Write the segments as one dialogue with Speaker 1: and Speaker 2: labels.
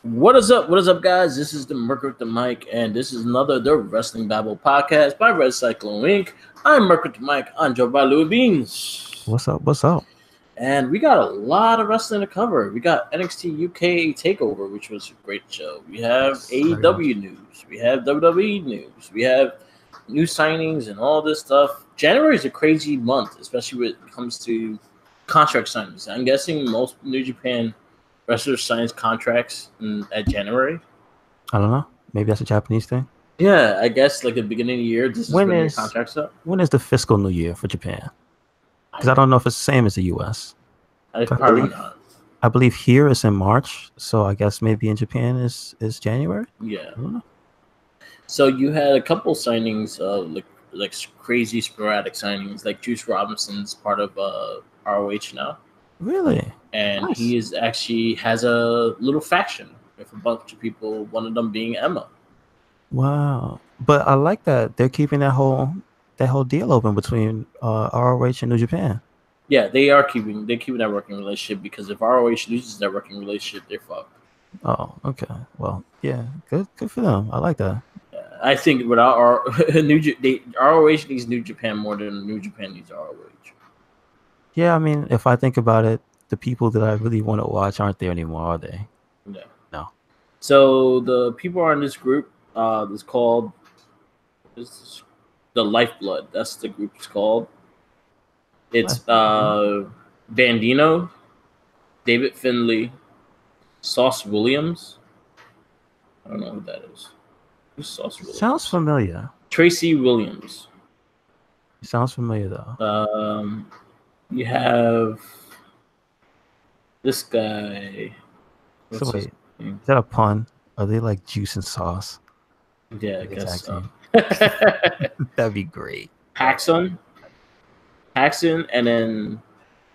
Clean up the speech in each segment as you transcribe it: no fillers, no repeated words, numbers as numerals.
Speaker 1: What is up? What is up, guys? This is the Merc with the Mic, and this is another The Wrestling Babble podcast by Red Cyclone Inc. I'm Merc with the Mic. I'm joined by Louis Beans.
Speaker 2: What's up? What's up?
Speaker 1: And we got a lot of wrestling to cover. We got NXT UK Takeover, which was a great show. We have AEW news. We have WWE news. We have new signings and all this stuff. January is a crazy month, especially when it comes to contract signings. I'm guessing most New Japan wrestlers signs contracts at January.
Speaker 2: I don't know. Maybe that's a Japanese thing.
Speaker 1: Yeah, I guess like the beginning of the year. This is when your contracts up.
Speaker 2: When is the fiscal new year for Japan? Because I don't know if it's the same as the U.S.
Speaker 1: Probably not.
Speaker 2: I believe here is in March, so I guess maybe in Japan is January.
Speaker 1: Yeah. So you had a couple signings of like crazy sporadic signings, like Juice Robinson's part of ROH now.
Speaker 2: Really?
Speaker 1: And nice. He has a little faction with a bunch of people, one of them being Emma.
Speaker 2: Wow. But I like that they're keeping that whole deal open between ROH and New Japan.
Speaker 1: Yeah, they're keeping that working relationship, because if ROH loses that working relationship, they're fucked.
Speaker 2: Oh, okay. Well, yeah, good for them. I like that.
Speaker 1: I think without ROH needs New Japan more than New Japan needs ROH.
Speaker 2: Yeah, I mean, if I think about it, the people that I really want to watch aren't there anymore, are they?
Speaker 1: Yeah.
Speaker 2: No.
Speaker 1: So the people are in this group. It's called the Lifeblood. That's the group it's called. It's Bandino, David Finlay, Sauce Williams. I don't know who that is. Who's Sauce Williams?
Speaker 2: Sounds familiar.
Speaker 1: Tracy Williams.
Speaker 2: Sounds familiar though.
Speaker 1: You have this guy.
Speaker 2: So wait, is that a pun? Are they like juice and sauce?
Speaker 1: Yeah, I guess so.
Speaker 2: That'd be great.
Speaker 1: Paxson, and then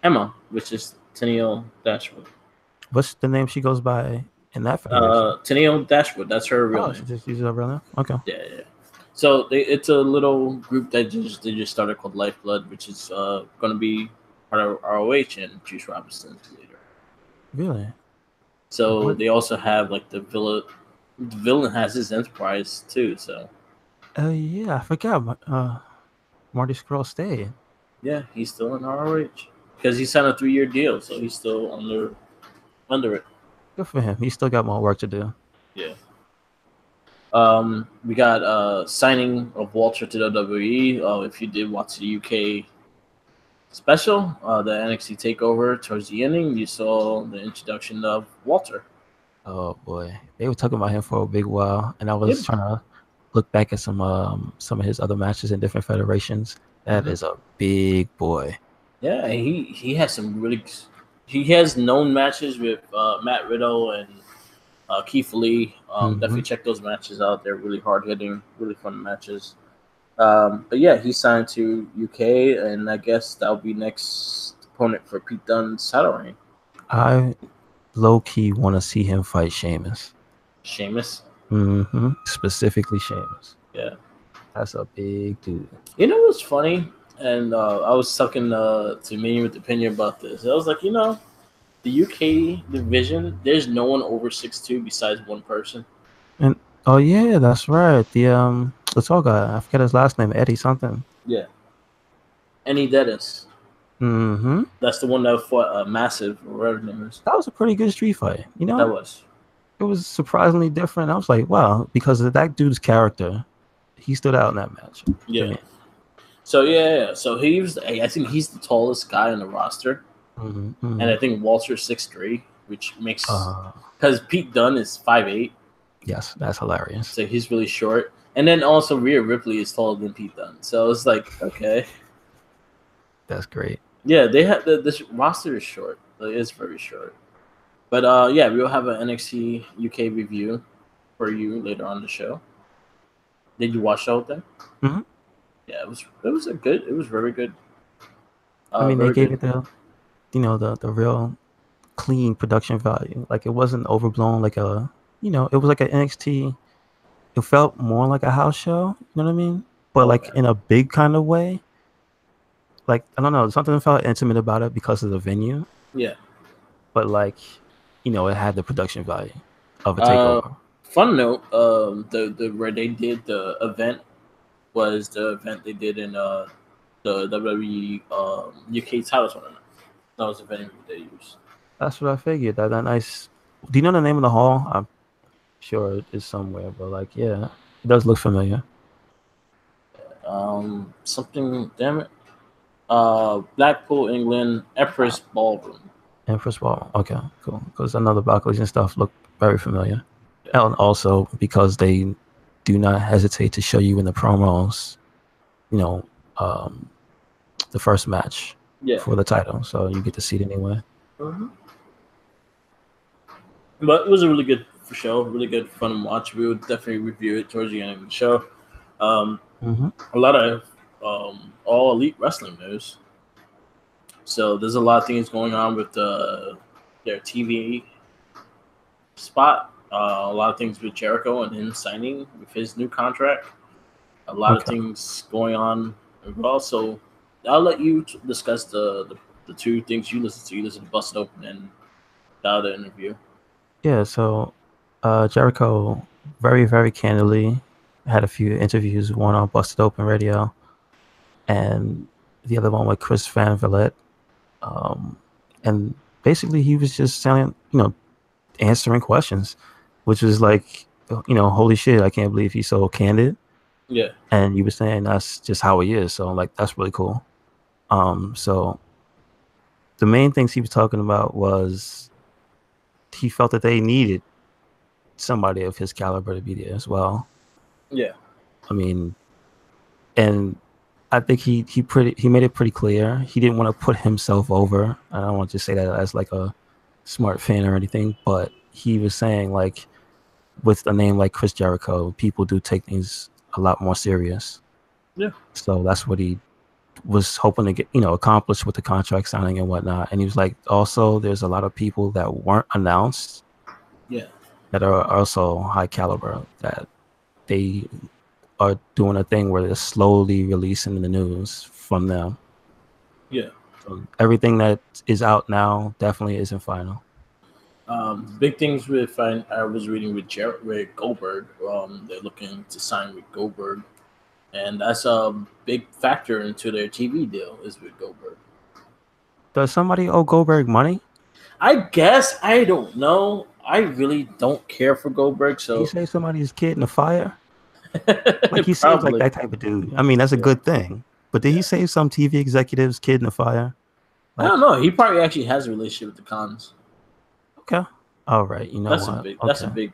Speaker 1: Emma, which is Tennille Dashwood.
Speaker 2: What's the name she goes by in that federation?
Speaker 1: Tennille Dashwood. That's her real name.
Speaker 2: She uses her real name? Okay.
Speaker 1: Yeah. So it's a little group that they just started called Lifeblood, which is going to be part of ROH and Juice Robinson later.
Speaker 2: Really?
Speaker 1: So they also have like the villain. The villain has his Enterprise too. So.
Speaker 2: Yeah, I forgot. Marty Scurll stayed.
Speaker 1: Yeah, he's still in ROH because he signed a 3-year deal, so he's still under it.
Speaker 2: Good for him. He's still got more work to do.
Speaker 1: Yeah. We got signing of Walter to WWE. If you did watch the UK special, the NXT Takeover, towards the ending, you saw the introduction of Walter.
Speaker 2: Oh boy, they were talking about him for a big while, and I was trying to look back at some of his other matches in different federations. That is a big boy.
Speaker 1: Yeah, he has some really. He has known matches with Matt Riddle and Keith Lee. Definitely check those matches out. They're really hard hitting, really fun matches. But yeah, he signed to UK, and I guess that'll be next opponent for Pete Dunne's title reign.
Speaker 2: I low key want to see him fight Sheamus.
Speaker 1: Sheamus?
Speaker 2: Mm-hmm. Specifically Sheamus.
Speaker 1: Yeah.
Speaker 2: That's a big dude.
Speaker 1: You know what's funny? And I was talking to me with opinion about this. I was like, the UK division, there's no one over 6'2" besides one person.
Speaker 2: And oh yeah, that's right. The tall guy, I forget his last name, Eddie something.
Speaker 1: Yeah. Eddie Dennis.
Speaker 2: Mm-hmm.
Speaker 1: That's the one that fought Massive, or whatever his name is.
Speaker 2: That was a pretty good street fight.
Speaker 1: That was.
Speaker 2: It was surprisingly different. I was like, wow, because of that dude's character, he stood out in that match.
Speaker 1: Yeah. So so I think he's the tallest guy on the roster, and I think Walter's 6'3", which makes because Pete Dunne is 5'8".
Speaker 2: Yes, that's hilarious.
Speaker 1: So he's really short, and then also Rhea Ripley is taller than Pete Dunne. So it's like, okay,
Speaker 2: that's great.
Speaker 1: Yeah, they have this roster is short. It is very short, but we'll have an NXT UK review for you later on the show. Did you watch the whole thing?
Speaker 2: Mm-hmm.
Speaker 1: Yeah, it was very good.
Speaker 2: I mean, they gave it the real clean production value. Like, it wasn't overblown like it was like an NXT. It felt more like a house show, you know what I mean? But like in a big kind of way. Like, I don't know, something felt intimate about it because of the venue.
Speaker 1: Yeah.
Speaker 2: But like, it had the production value. of a takeover.
Speaker 1: Fun note: the where they did the event was the event they did in the WWE UK title tournament. That was the venue they used.
Speaker 2: That's what I figured. That nice. Do you know the name of the hall? I'm sure it is somewhere, but like, yeah, it does look familiar.
Speaker 1: Something. Damn it. Blackpool, England, Empress Ballroom.
Speaker 2: Empress Ball. Okay, cool. Because I know the balconies and stuff look very familiar,
Speaker 1: Yeah.
Speaker 2: and also because they do not hesitate to show you in the promos, you know, the first match for the title, so you get to see it anyway.
Speaker 1: Mm-hmm. But it was a really good show, really good fun to watch. We would definitely review it towards the end of the show. A lot of all elite wrestling news. So there's a lot of things going on with their TV spot. A lot of things with Jericho and him signing with his new contract. A lot of things going on as well. So I'll let you discuss the two things you listen to. You listen to Busted Open and the other interview.
Speaker 2: Yeah, so Jericho very, very candidly had a few interviews, one on Busted Open Radio and the other one with Chris Van Vliet. And basically he was just telling, answering questions, which was like, holy shit, I can't believe he's so candid.
Speaker 1: Yeah.
Speaker 2: And you were saying that's just how he is. So like, that's really cool. So the main things he was talking about was he felt that they needed somebody of his caliber to be there as well.
Speaker 1: Yeah.
Speaker 2: I mean, and I think he made it pretty clear he didn't want to put himself over. I don't want to say that as like a smart fan or anything, but he was saying like with a name like Chris Jericho, people do take things a lot more serious.
Speaker 1: Yeah.
Speaker 2: So that's what he was hoping to get, accomplished with the contract signing and whatnot. And he was like, also, there's a lot of people that weren't announced.
Speaker 1: Yeah.
Speaker 2: That are also high caliber that they are doing a thing where they're slowly releasing the news from them.
Speaker 1: Yeah.
Speaker 2: So everything that is out now definitely isn't final.
Speaker 1: Big things with I was reading with Goldberg. They're looking to sign with Goldberg, and that's a big factor into their TV deal is with Goldberg.
Speaker 2: Does somebody owe Goldberg money?
Speaker 1: I guess I don't know. I really don't care for Goldberg. So
Speaker 2: did he save somebody's kid in the fire? Like he seems like that type of dude. I mean, that's a good thing. But did he save some TV executive's kid in the fire?
Speaker 1: Like, I don't know. He probably actually has a relationship with the Khans.
Speaker 2: Okay. All right. You know
Speaker 1: that's
Speaker 2: what?
Speaker 1: That's a big.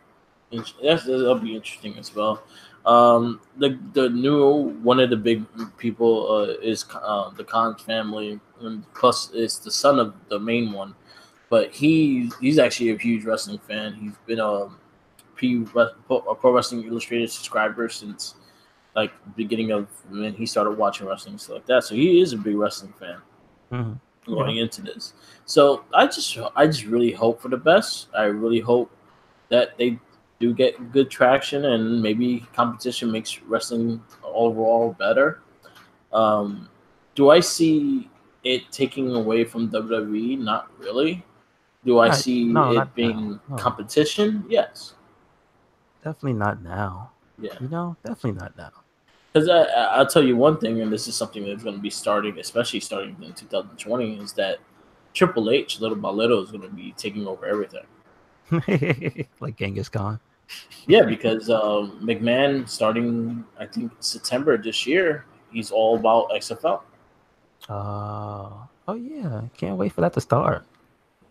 Speaker 1: That'll be interesting as well. The new one of the big people is the Khan's family, and plus it's the son of the main one. But he's actually a huge wrestling fan. He's been a Pro Wrestling Illustrated subscriber since like beginning of when he started watching wrestling and stuff like that. So he is a big wrestling fan going into this. So I just really hope for the best. I really hope that they do get good traction and maybe competition makes wrestling overall better. Do I see it taking away from WWE? Not really. Do I see it being competition? Yes.
Speaker 2: Definitely not now.
Speaker 1: Yeah.
Speaker 2: Definitely not now.
Speaker 1: Because I'll tell you one thing, and this is something that's going to be starting, especially starting in 2020, is that Triple H, little by little, is going to be taking over everything.
Speaker 2: Like Genghis Khan.
Speaker 1: Yeah, because McMahon, starting, I think, September this year, he's all about XFL.
Speaker 2: Oh yeah. Can't wait for that to start.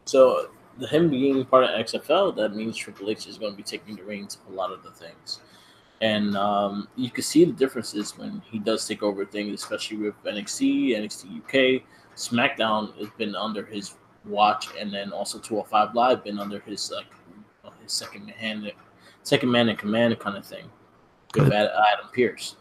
Speaker 1: So him being part of XFL, that means Triple H is going to be taking the reins of a lot of the things. And you can see the differences when he does take over things, especially with NXT, NXT UK. SmackDown has been under his watch, and then also 205 Live been under his his second man in command kind of thing with Adam Pearce.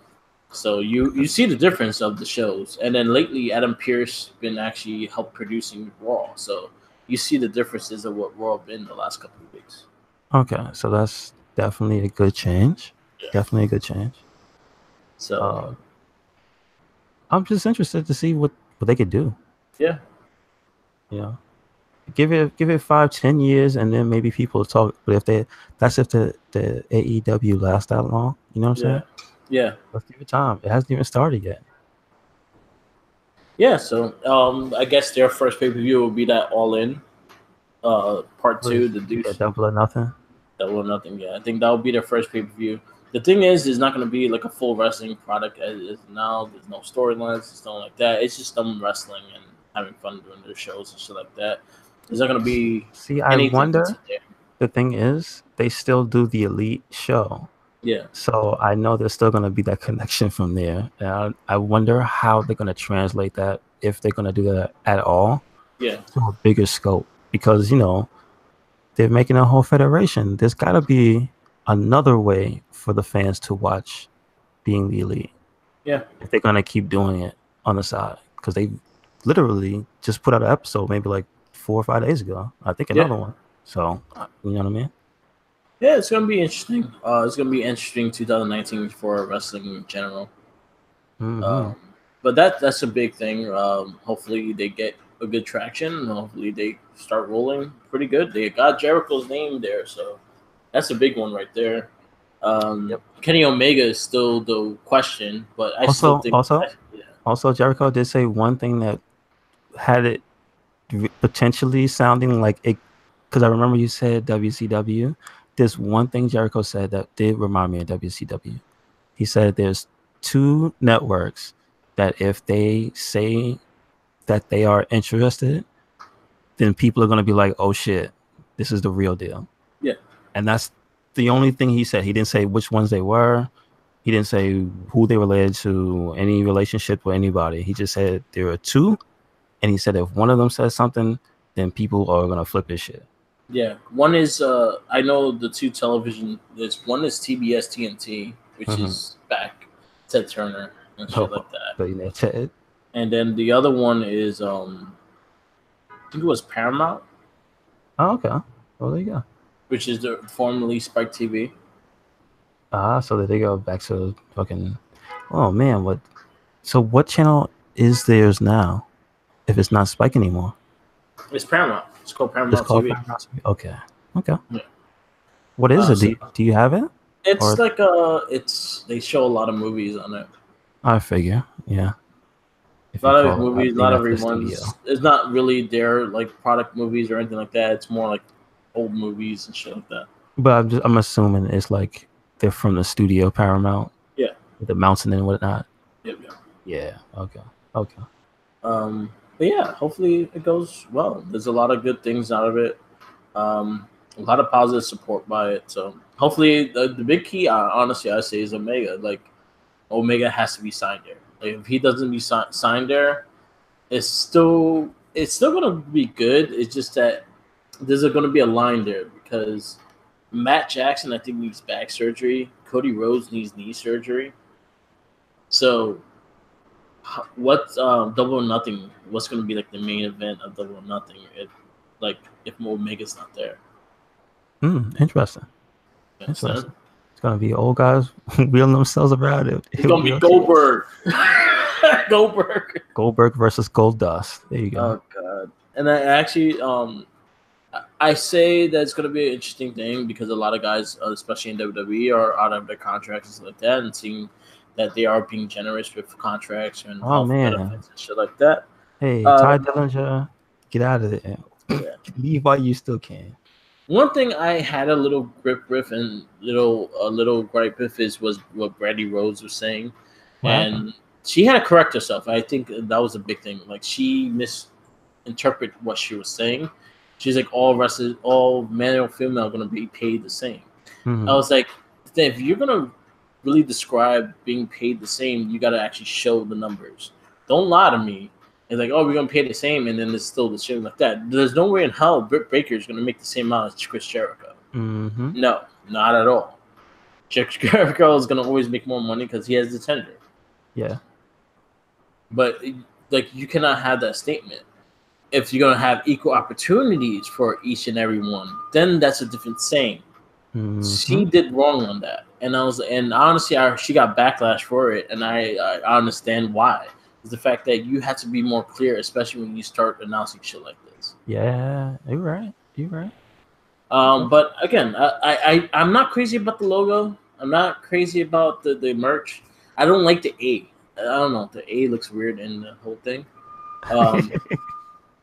Speaker 1: So you see the difference of the shows, and then lately Adam Pearce been actually helped producing Raw. So you see the differences of what Raw been the last couple of weeks.
Speaker 2: Okay, so that's definitely a good change. Yeah. Definitely a good change.
Speaker 1: So
Speaker 2: I'm just interested to see what they could do.
Speaker 1: Yeah.
Speaker 2: Yeah. Give it 5-10 years, and then maybe people will talk. But if the AEW lasts that long, you know what I'm
Speaker 1: Yeah,
Speaker 2: saying?
Speaker 1: yeah,
Speaker 2: Let's give it time. It hasn't even started yet.
Speaker 1: yeah. So I guess their first pay per view will be that All In, part
Speaker 2: What
Speaker 1: two,
Speaker 2: is
Speaker 1: the Deuce.
Speaker 2: Double or Nothing?
Speaker 1: Double or Nothing. Yeah, I think that will be their first pay per view. The thing is, it's not going to be like a full wrestling product as it is now. There's no storylines, it's nothing like that. It's just them wrestling and having fun doing their shows and shit like that. There's not going to be
Speaker 2: See, I
Speaker 1: anything
Speaker 2: wonder.
Speaker 1: to there.
Speaker 2: The thing is, they still do the Elite show.
Speaker 1: Yeah,
Speaker 2: So I know there's still going to be that connection from there. And I wonder how they're going to translate that, if they're going to do that at all,
Speaker 1: yeah,
Speaker 2: to a bigger scope. Because, they're making a whole federation. There's got to be another way for the fans to watch Being the Elite
Speaker 1: yeah,
Speaker 2: if they're going to keep doing it on the side. Because they literally just put out an episode maybe like 4 or 5 days ago. I think
Speaker 1: yeah.
Speaker 2: another one. So, you know what I mean?
Speaker 1: Yeah, it's gonna be interesting. It's gonna be interesting 2019 for wrestling in general.
Speaker 2: Mm-hmm.
Speaker 1: Um, but that's a big thing. Hopefully they get a good traction. And hopefully they start rolling pretty good. They got Jericho's name there, so that's a big one right there.
Speaker 2: Yep.
Speaker 1: Kenny Omega is still the question, but I still
Speaker 2: Also,
Speaker 1: think,
Speaker 2: also,
Speaker 1: yeah,
Speaker 2: also, Jericho did say one thing that had it potentially sounding like it, because I remember you said WCW. There's one thing Jericho said that did remind me of WCW. He said there's two networks that if they say that they are interested, then people are going to be like, oh shit, this is the real deal.
Speaker 1: yeah,
Speaker 2: And that's the only thing he said. He didn't say which ones they were. He didn't say who they related to, any relationship with anybody. He just said there are two. And he said if one of them says something, then people are going to flip his shit.
Speaker 1: yeah. One is I know the two television. There's one is TBS TNT, which
Speaker 2: Mm-hmm.
Speaker 1: is back Ted Turner and shit
Speaker 2: Oh,
Speaker 1: like that.
Speaker 2: billionaire Ted.
Speaker 1: And then the other one is I think it was Paramount,
Speaker 2: Oh, okay. Well, there you go.
Speaker 1: which is the formerly Spike TV.
Speaker 2: So there they go back to fucking. Oh man, what? So what channel is theirs now? If it's not Spike anymore,
Speaker 1: It's Paramount. It's called
Speaker 2: it's
Speaker 1: Paramount
Speaker 2: called
Speaker 1: TV.
Speaker 2: Paramount TV. Okay. Okay.
Speaker 1: Yeah.
Speaker 2: What is it?
Speaker 1: So
Speaker 2: Do you have it?
Speaker 1: it's
Speaker 2: Or
Speaker 1: like it's they show a lot of movies on it.
Speaker 2: I figure, yeah. If
Speaker 1: A
Speaker 2: you
Speaker 1: lot of
Speaker 2: call it,
Speaker 1: movies, a
Speaker 2: maybe
Speaker 1: lot of
Speaker 2: that's the studio.
Speaker 1: reruns. It's not really their like product movies or anything like that. It's more like old movies and shit like that.
Speaker 2: But I'm assuming it's like they're from the studio Paramount,
Speaker 1: Yeah.
Speaker 2: with the mountain and whatnot.
Speaker 1: Yep, yep.
Speaker 2: Yeah. Okay. Okay.
Speaker 1: But yeah, hopefully it goes well. There's a lot of good things out of it. A lot of positive support by it. So hopefully the big key, honestly, I say is Omega. Like Omega has to be signed there. Like if he doesn't be signed there, it's still gonna be good. It's just that there's gonna be a line there because Matt Jackson I think needs back surgery. Cody Rhodes needs knee surgery. So what Double or Nothing? What's gonna be like the main event of Double or Nothing? If Omega's not there.
Speaker 2: Interesting.
Speaker 1: You
Speaker 2: Interesting.
Speaker 1: understand?
Speaker 2: It's gonna be old guys wheeling themselves around it.
Speaker 1: It's gonna be Goldberg.
Speaker 2: Goldberg versus Goldust. There you go.
Speaker 1: Oh god. And I actually I say that it's going to be an interesting thing because a lot of guys, especially in WWE, are out of their contracts and stuff like that, and seeing that they are being generous with contracts and
Speaker 2: Oh
Speaker 1: health
Speaker 2: man.
Speaker 1: benefits and shit like that.
Speaker 2: Hey, Ty Dillinger, get out of there.
Speaker 1: Yeah.
Speaker 2: Leave while you still can.
Speaker 1: One thing I had a little grip with and a little gripe with was what Brandy Rhodes was saying,
Speaker 2: What happened?
Speaker 1: and she had to correct herself. I think that was a big thing. Like she misinterpreted what she was saying. She's like all male or female are gonna be paid the same.
Speaker 2: Mm-hmm.
Speaker 1: I was like, if you're gonna really describe being paid the same, you gotta actually show the numbers. Don't lie to me. It's like, oh, we're gonna pay the same, and then it's still the same like that. There's no way in hell Britt Baker is gonna make the same amount as Chris Jericho.
Speaker 2: Mm-hmm.
Speaker 1: No, not at all. Chris Jericho is gonna always make more money because he has the tender.
Speaker 2: Yeah.
Speaker 1: But like, you cannot have that statement. If you're gonna have equal opportunities for each and every one, then that's a different saying.
Speaker 2: Mm-hmm.
Speaker 1: She did wrong on that, and honestly, she got backlash for it, and I understand why. It's the fact that you have to be more clear, especially when you start announcing shit like this.
Speaker 2: Yeah, you're right. You're right.
Speaker 1: But again, I'm not crazy about the logo. I'm not crazy about the merch. I don't like the A. I don't know. The A looks weird in the whole thing. Um,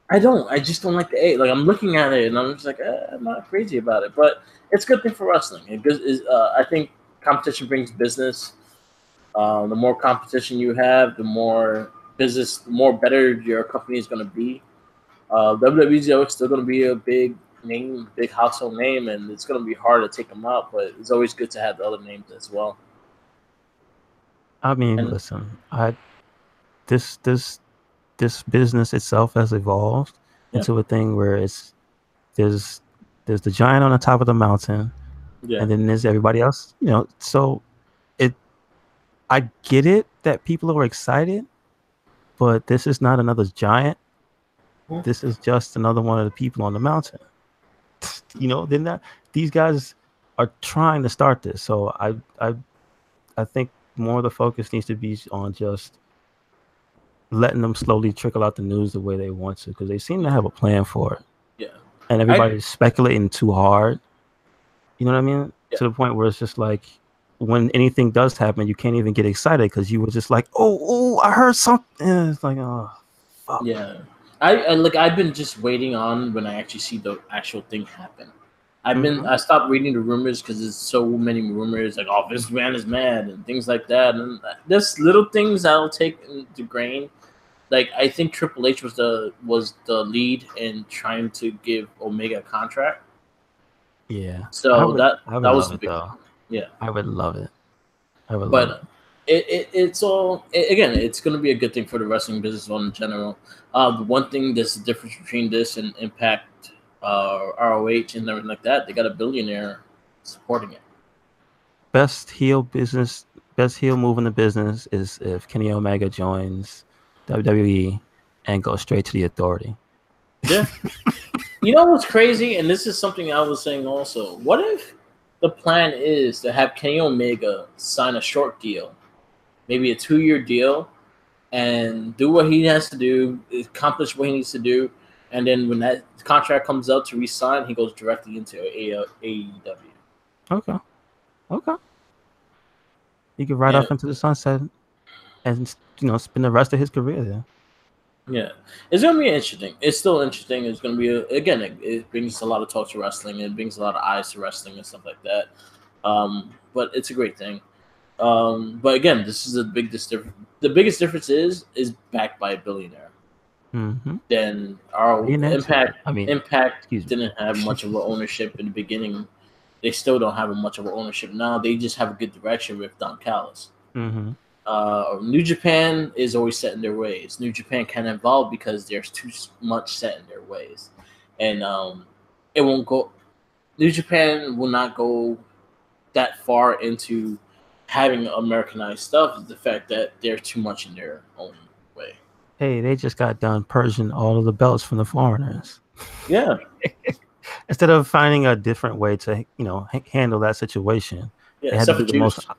Speaker 1: I don't. I just don't like the A. Like I'm looking at it and I'm just like, I'm not crazy about it. But it's a good thing for wrestling. I think competition brings business. The more competition you have, the more business, the more better your company is going to be. WWE is still going to be a big name, big household name, and it's going to be hard to take them out. But it's always good to have the other names as well.
Speaker 2: I mean,
Speaker 1: And
Speaker 2: listen, this this this business itself has evolved
Speaker 1: yeah,
Speaker 2: into a thing where there's there's the giant on the top of the mountain,
Speaker 1: yeah,
Speaker 2: and then there's everybody else. So it I get it that people are excited, but this is not another giant.
Speaker 1: yeah,
Speaker 2: This is just another one of the people on the mountain. They're not. These guys are trying to start this, so I think more of the focus needs to be on just letting them slowly trickle out the news the way they want to, because they seem to have a plan for it,
Speaker 1: yeah.
Speaker 2: and
Speaker 1: I
Speaker 2: everybody's speculating too hard. You know what I mean?
Speaker 1: yeah,
Speaker 2: To the point where it's just like when anything does happen, you can't even get excited because you were just like, oh, I heard something. And it's like, oh, fuck.
Speaker 1: yeah. I've been just waiting on when I actually see the actual thing happen.
Speaker 2: Mm-hmm.
Speaker 1: I stopped reading the rumors because there's so many rumors like, oh, this man is mad and things like that, and there's little things I'll take into grain. Like I think Triple H was the lead in trying to give Omega a contract,
Speaker 2: Yeah,
Speaker 1: so
Speaker 2: I would
Speaker 1: that was
Speaker 2: love
Speaker 1: the
Speaker 2: it
Speaker 1: big
Speaker 2: though.
Speaker 1: yeah.
Speaker 2: I would love it. I would love it.
Speaker 1: But it's all again. It's going to be a good thing for the wrestling business in general. The one thing that's the difference between this and Impact, ROH, and everything like that, they got a billionaire supporting it.
Speaker 2: Best heel business, best heel move in the business is if Kenny Omega joins WWE and goes straight to the Authority.
Speaker 1: Yeah. You know what's crazy, and this is something I was saying also. What if the plan is to have Kenny Omega sign a short deal, maybe a 2-year deal, and do what he has to do, accomplish what he needs to do, and then when that contract comes up to resign, he goes directly into AEW.
Speaker 2: Okay, okay. He could ride
Speaker 1: And
Speaker 2: off into the sunset and spend the rest of his career there.
Speaker 1: yeah, it's gonna be interesting. It's still interesting. It's gonna be again. It brings a lot of talk to wrestling. It brings a lot of eyes to wrestling and stuff like that. But it's a great thing. But again, this is the biggest difference is backed by a billionaire.
Speaker 2: Mm-hmm.
Speaker 1: Then our
Speaker 2: Being into it.
Speaker 1: Impact
Speaker 2: I mean,
Speaker 1: Impact
Speaker 2: excuse me.
Speaker 1: didn't have much of an ownership in the beginning. They still don't have much of an ownership now. They just have a good direction with Don Callis.
Speaker 2: Mm-hmm.
Speaker 1: New Japan is always set in their ways. New Japan can't evolve because there's too much set in their ways, and it won't go. New Japan will not go that far into having Americanized stuff. Is the fact that they're too much in their own way.
Speaker 2: Hey, they just got done purging all of the belts from the foreigners.
Speaker 1: Yeah,
Speaker 2: Instead of finding a different way to, handle that situation,
Speaker 1: yeah.
Speaker 2: they had to
Speaker 1: Except
Speaker 2: do
Speaker 1: for
Speaker 2: the most.
Speaker 1: Juice.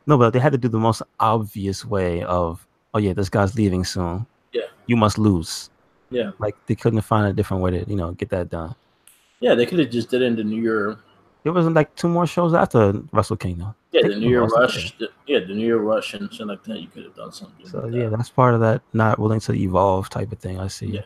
Speaker 2: No, but they had to do the most obvious way of, oh yeah, this guy's leaving soon.
Speaker 1: Yeah,
Speaker 2: You must lose.
Speaker 1: yeah,
Speaker 2: Like they couldn't find a different way to, get that done.
Speaker 1: yeah. They could have just did it in the New Year.
Speaker 2: There wasn't like 2 more shows after Wrestle Kingdom.
Speaker 1: Yeah,
Speaker 2: They
Speaker 1: the
Speaker 2: could
Speaker 1: New
Speaker 2: have
Speaker 1: Year
Speaker 2: lost it there.
Speaker 1: Rush. The New Year Rush and shit like that. You could have done something
Speaker 2: So
Speaker 1: with
Speaker 2: yeah,
Speaker 1: that.
Speaker 2: that's part of that not willing to evolve type of thing. I see.
Speaker 1: Yeah.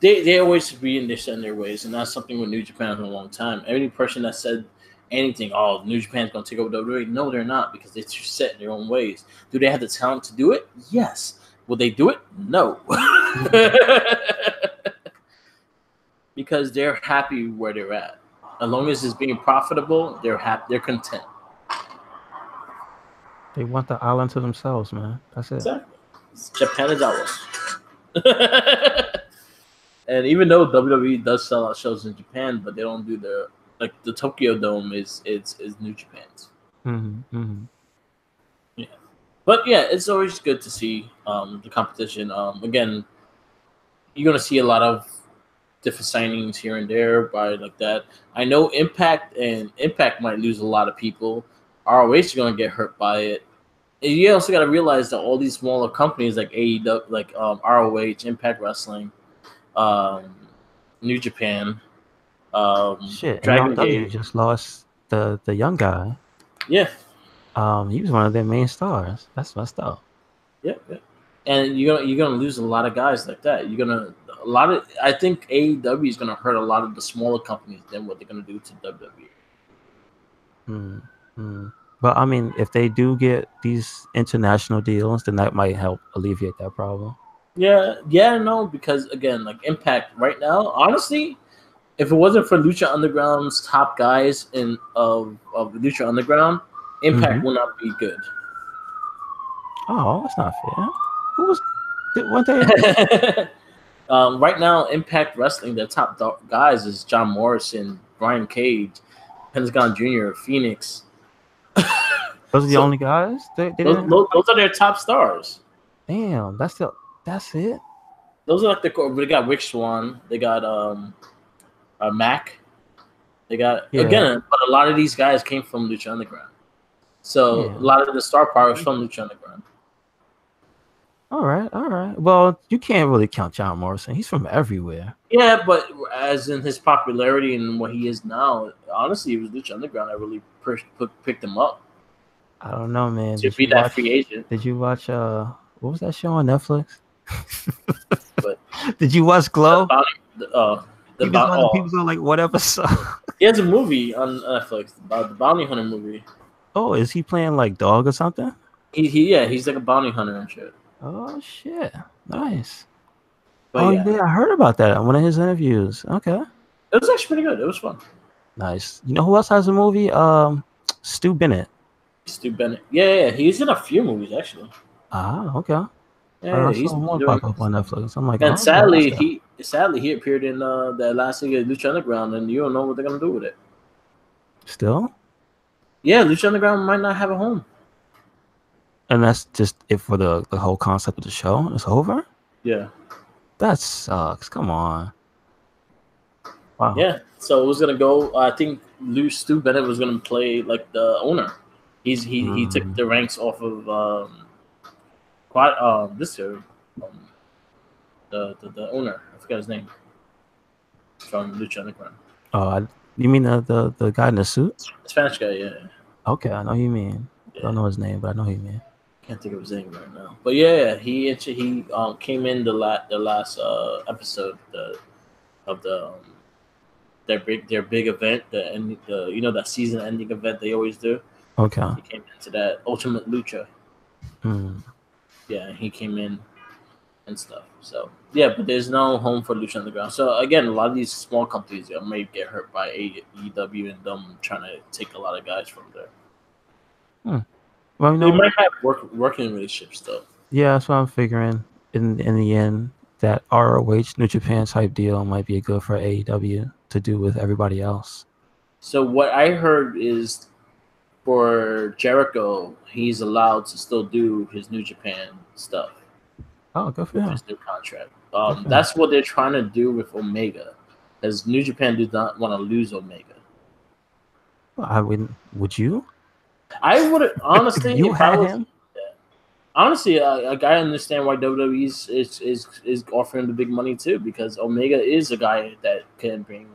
Speaker 1: They always be in their ways, and that's something with New Japan for a long time. Any person that said anything, oh, New Japan's going to take over WWE, no, they're not because they're too set in their own ways. Do they have the talent to do it? Yes. Will they do it? No. Because they're happy where they're at. As long as it's being profitable, they're happy. They're content.
Speaker 2: They want the island to themselves, man. That's it.
Speaker 1: Exactly. Japan is ours. And even though WWE does sell out shows in Japan, but they don't do the Tokyo Dome is New Japan's.
Speaker 2: Mm-hmm, mm-hmm.
Speaker 1: Yeah, but yeah, it's always good to see the competition. Again, you're gonna see a lot of different signings here and there by like that. I know Impact might lose a lot of people. ROH is gonna get hurt by it. And you also got to realize that all these smaller companies like AEW, like ROH, Impact Wrestling, um, New Japan.
Speaker 2: Shit,
Speaker 1: Dragon
Speaker 2: MLW
Speaker 1: Gate.
Speaker 2: just lost the young guy.
Speaker 1: Yeah.
Speaker 2: He was one of their main stars. That's messed up.
Speaker 1: Yeah. And you're gonna lose a lot of guys like that. I think AEW is gonna hurt a lot of the smaller companies than what they're gonna do to WWE.
Speaker 2: But I mean, if they do get these international deals, then that might help alleviate that problem.
Speaker 1: No, because again, like Impact right now, honestly, if it wasn't for Lucha Underground's top guys of Lucha Underground, Impact will not be good.
Speaker 2: Oh, that's not fair. Who was? Weren't they?
Speaker 1: Right now, Impact Wrestling, their top guys is John Morrison, Brian Cage, Pentagon Jr., Phoenix.
Speaker 2: Those are the only guys. They didn't.
Speaker 1: Those are their top stars.
Speaker 2: Damn, that's it.
Speaker 1: Those are like they got Rick Swan, they got Mac, they got again, but a lot of these guys came from Lucha Underground, so a lot of the star power is from Lucha Underground.
Speaker 2: All right. Well, you can't really count John Morrison. He's from everywhere.
Speaker 1: Yeah, but as in his popularity and what he is now, honestly, it was Lucha Underground that really picked him up.
Speaker 2: I don't know, man.
Speaker 1: To be that free agent.
Speaker 2: Did you watch what was that show on Netflix? But did you watch Glow? People go like, what episode?
Speaker 1: He has a movie on Netflix about the bounty hunter movie.
Speaker 2: Oh, is he playing like dog or something?
Speaker 1: He's like a bounty hunter and shit.
Speaker 2: Oh shit, nice.
Speaker 1: But
Speaker 2: yeah, I heard about that on one of his interviews. Okay,
Speaker 1: it was actually pretty good. It was fun.
Speaker 2: Nice. You know who else has a movie? Stu Bennett.
Speaker 1: Yeah, he's in a few movies actually.
Speaker 2: Ah, okay.
Speaker 1: Yeah,
Speaker 2: he's more pop up on Netflix. I'm like,
Speaker 1: and sadly he appeared in the last thing of Lucha Underground, and you don't know what they're gonna do with it.
Speaker 2: Still?
Speaker 1: Yeah, Lucha Underground might not have a home.
Speaker 2: And that's just it for the whole concept of the show. It's over.
Speaker 1: Yeah.
Speaker 2: That sucks. Come on.
Speaker 1: Wow. Yeah. So it was gonna go. I think Stu Bennett was gonna play like the owner. He took the ranks off of this year. The owner. I forgot his name. From Lucha Underground.
Speaker 2: Oh, you mean the guy in the suit?
Speaker 1: Spanish guy, yeah.
Speaker 2: Okay, I know who you mean. Yeah. I don't know his name, but I know who you mean.
Speaker 1: Can't think of his name right now. But yeah, he came in the last episode of their big event, that season ending event they always do.
Speaker 2: Okay.
Speaker 1: He came into that Ultimate Lucha. Yeah, he came in and stuff. So yeah, but there's no home for Lucha Underground. So again, a lot of these small companies may get hurt by AEW and them trying to take a lot of guys from there.
Speaker 2: Well,
Speaker 1: they might have working relationships though.
Speaker 2: Yeah, that's what I'm figuring. In the end, that ROH New Japan type deal might be good for AEW to do with everybody else.
Speaker 1: So what I heard is for Jericho, he's allowed to still do his New Japan stuff.
Speaker 2: Oh, good for him.
Speaker 1: His new contract. That's what they're trying to do with Omega, because New Japan does not want to lose Omega.
Speaker 2: Well, would you?
Speaker 1: I would honestly.
Speaker 2: You had him.
Speaker 1: Honestly, I understand why WWE is offering the big money too, because Omega is a guy that can bring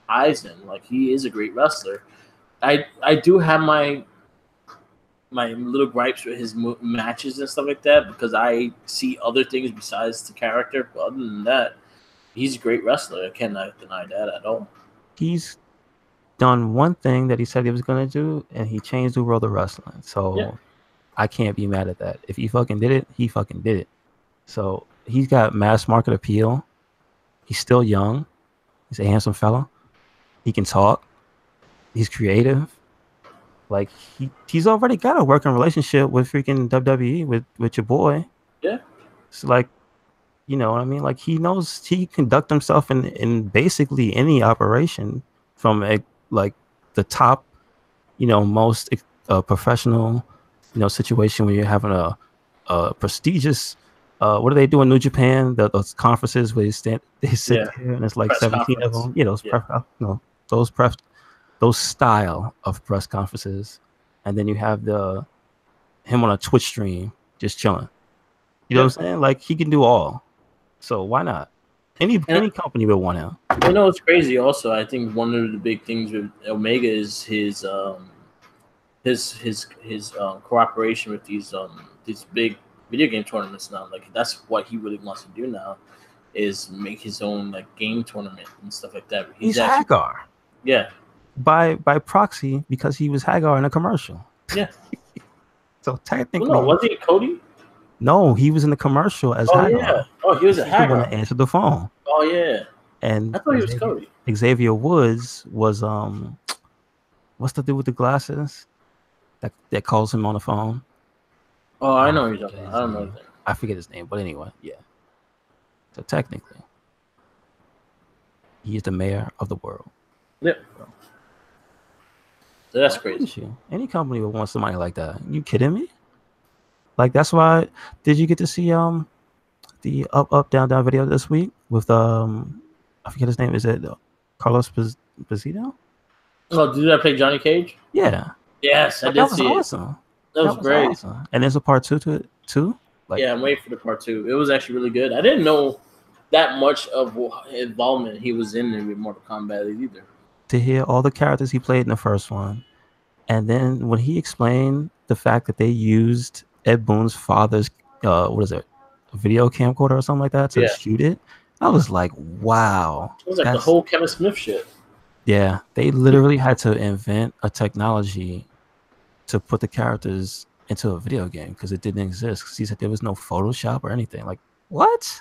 Speaker 1: eyes in. Like, he is a great wrestler. I do have my little gripes with his matches and stuff like that, because I see other things besides the character. But other than that, he's a great wrestler. I cannot deny that at all.
Speaker 2: He's done one thing that he said he was going to do, and he changed the world of wrestling. So I can't be mad at that. If he fucking did it, he fucking did it. So he's got mass market appeal. He's still young. He's a handsome fella. He can talk. He's creative. Like, he's already got a working relationship with freaking WWE with your boy.
Speaker 1: Yeah.
Speaker 2: It's like, you know what I mean? Like, he knows he conduct himself in basically any operation, from like the top, most professional, situation where you're having a prestigious, what do they do in New Japan? Those conferences where they sit there and it's like press 17 conference. Of them. Those style of press conferences, and then you have him on a Twitch stream just chilling. You know what I'm saying? Like, he can do all. So why not? Any company would want him.
Speaker 1: You know, it's crazy. Also, I think one of the big things with Omega is his cooperation with these big video game tournaments now. Like that's what he really wants to do now, is make his own like game tournament and stuff like that.
Speaker 2: He's Hagar.
Speaker 1: Yeah.
Speaker 2: By proxy, because he was Hagar in a commercial.
Speaker 1: Yeah.
Speaker 2: So technically,
Speaker 1: well, no, was he Cody?
Speaker 2: No, he was in the commercial as Hagar.
Speaker 1: Yeah. Oh, he was a Hagar.
Speaker 2: The one that answered the phone.
Speaker 1: Oh yeah.
Speaker 2: And
Speaker 1: I thought he was Cody.
Speaker 2: Xavier Woods was what's the dude with the glasses that calls him on the phone?
Speaker 1: Oh, I know who you're talking about. I don't know his name.
Speaker 2: I forget his name, but anyway, yeah. So technically, he is the mayor of the world.
Speaker 1: Yep. So that's crazy.
Speaker 2: Any company would want somebody like that. You kidding me? Like that's why. Did you get to see the up down down video this week with I forget his name. Is it Carlos Pazito?
Speaker 1: Oh, did I play Johnny Cage?
Speaker 2: Yeah.
Speaker 1: Yes, I did see it.
Speaker 2: Awesome.
Speaker 1: That was great.
Speaker 2: Awesome. And there's a part 2 to it too.
Speaker 1: Like, yeah, I'm waiting for the part 2. It was actually really good. I didn't know that much of involvement he was in with Mortal Kombat either.
Speaker 2: To hear all the characters he played in the first one, and then when he explained the fact that they used Ed Boon's father's what is it, a video camcorder or something like that to shoot it, I was like, wow.
Speaker 1: It was like the whole Kevin Smith shit.
Speaker 2: Yeah, they literally had to invent a technology to put the characters into a video game because it didn't exist. Because he said there was no Photoshop or anything. Like, what?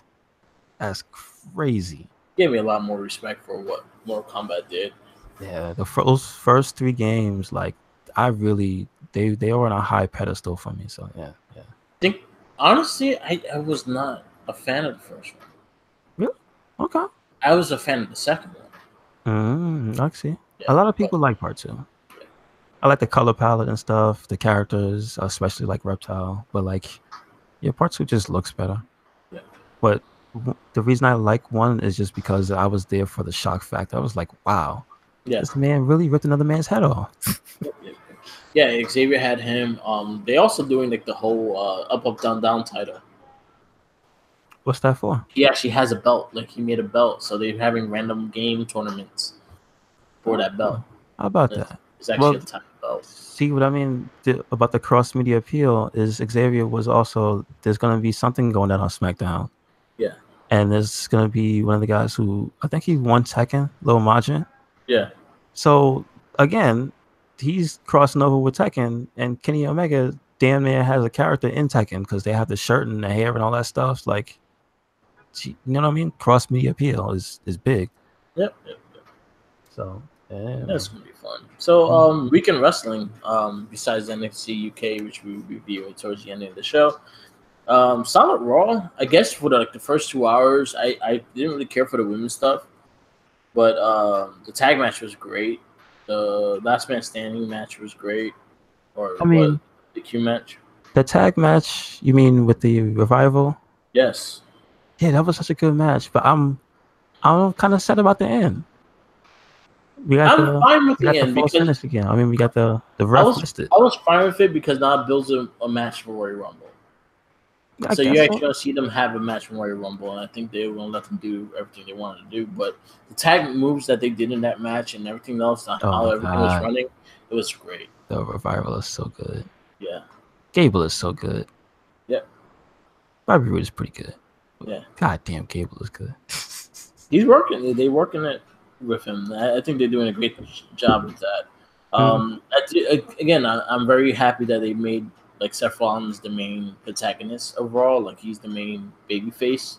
Speaker 2: That's crazy.
Speaker 1: Gave me a lot more respect for what Mortal Kombat did.
Speaker 2: Yeah, those first 3 games, like, I really they were on a high pedestal for me. So yeah.
Speaker 1: I think honestly, I was not a fan of the first one.
Speaker 2: Really? Okay.
Speaker 1: I was a fan of the second one.
Speaker 2: I see. Yeah, a lot of people like part 2. Yeah. I like the color palette and stuff, the characters, especially like Reptile. But like, yeah, part 2 just looks better.
Speaker 1: Yeah.
Speaker 2: But the reason I like 1 is just because I was there for the shock factor. I was like, wow, this man really ripped another man's head off.
Speaker 1: Yeah, Xavier had him. They also doing like the whole up down down title.
Speaker 2: What's that for?
Speaker 1: He actually has a belt. Like he made a belt, so they're having random game tournaments for that belt.
Speaker 2: How about that?
Speaker 1: It's actually a type of belt.
Speaker 2: See what I mean about the cross media appeal is Xavier was also there's gonna be something going on SmackDown.
Speaker 1: Yeah.
Speaker 2: And there's gonna be one of the guys who I think he won Tekken, Lil Majin.
Speaker 1: Yeah.
Speaker 2: So again, he's crossing over with Tekken, and Kenny Omega damn near has a character in Tekken because they have the shirt and the hair and all that stuff. Like, you know what I mean? Cross media appeal is big.
Speaker 1: Yep.
Speaker 2: So yeah,
Speaker 1: that's gonna be fun. So Weekend Wrestling, besides NXT UK, which we will review towards the end of the show. Solid Raw, I guess for the first 2 hours, I didn't really care for the women's stuff, but the tag match was great. The last man standing match was great, the Q match.
Speaker 2: The tag match, you mean with the Revival?
Speaker 1: Yes.
Speaker 2: Yeah, that was such a good match, but I'm kind of sad about the end.
Speaker 1: I'm fine with the end
Speaker 2: because again. I mean, we got the ref listed.
Speaker 1: I was fine with it because now it builds a match for Royal Rumble. So you're actually going to see them have a match for Royal Rumble, and I think they're going to let them do everything they wanted to do. But the tag moves that they did in that match and everything else, how everything was running, it was great.
Speaker 2: The Revival is so good.
Speaker 1: Yeah.
Speaker 2: Gable is so good.
Speaker 1: Yeah.
Speaker 2: Bobby Roode is pretty good.
Speaker 1: Yeah.
Speaker 2: God damn, Gable is good.
Speaker 1: He's working. They're working it with him. I think they're doing a great job with that. Again, I'm very happy that they made like Seth Rollins the main protagonist overall. Like he's the main baby face.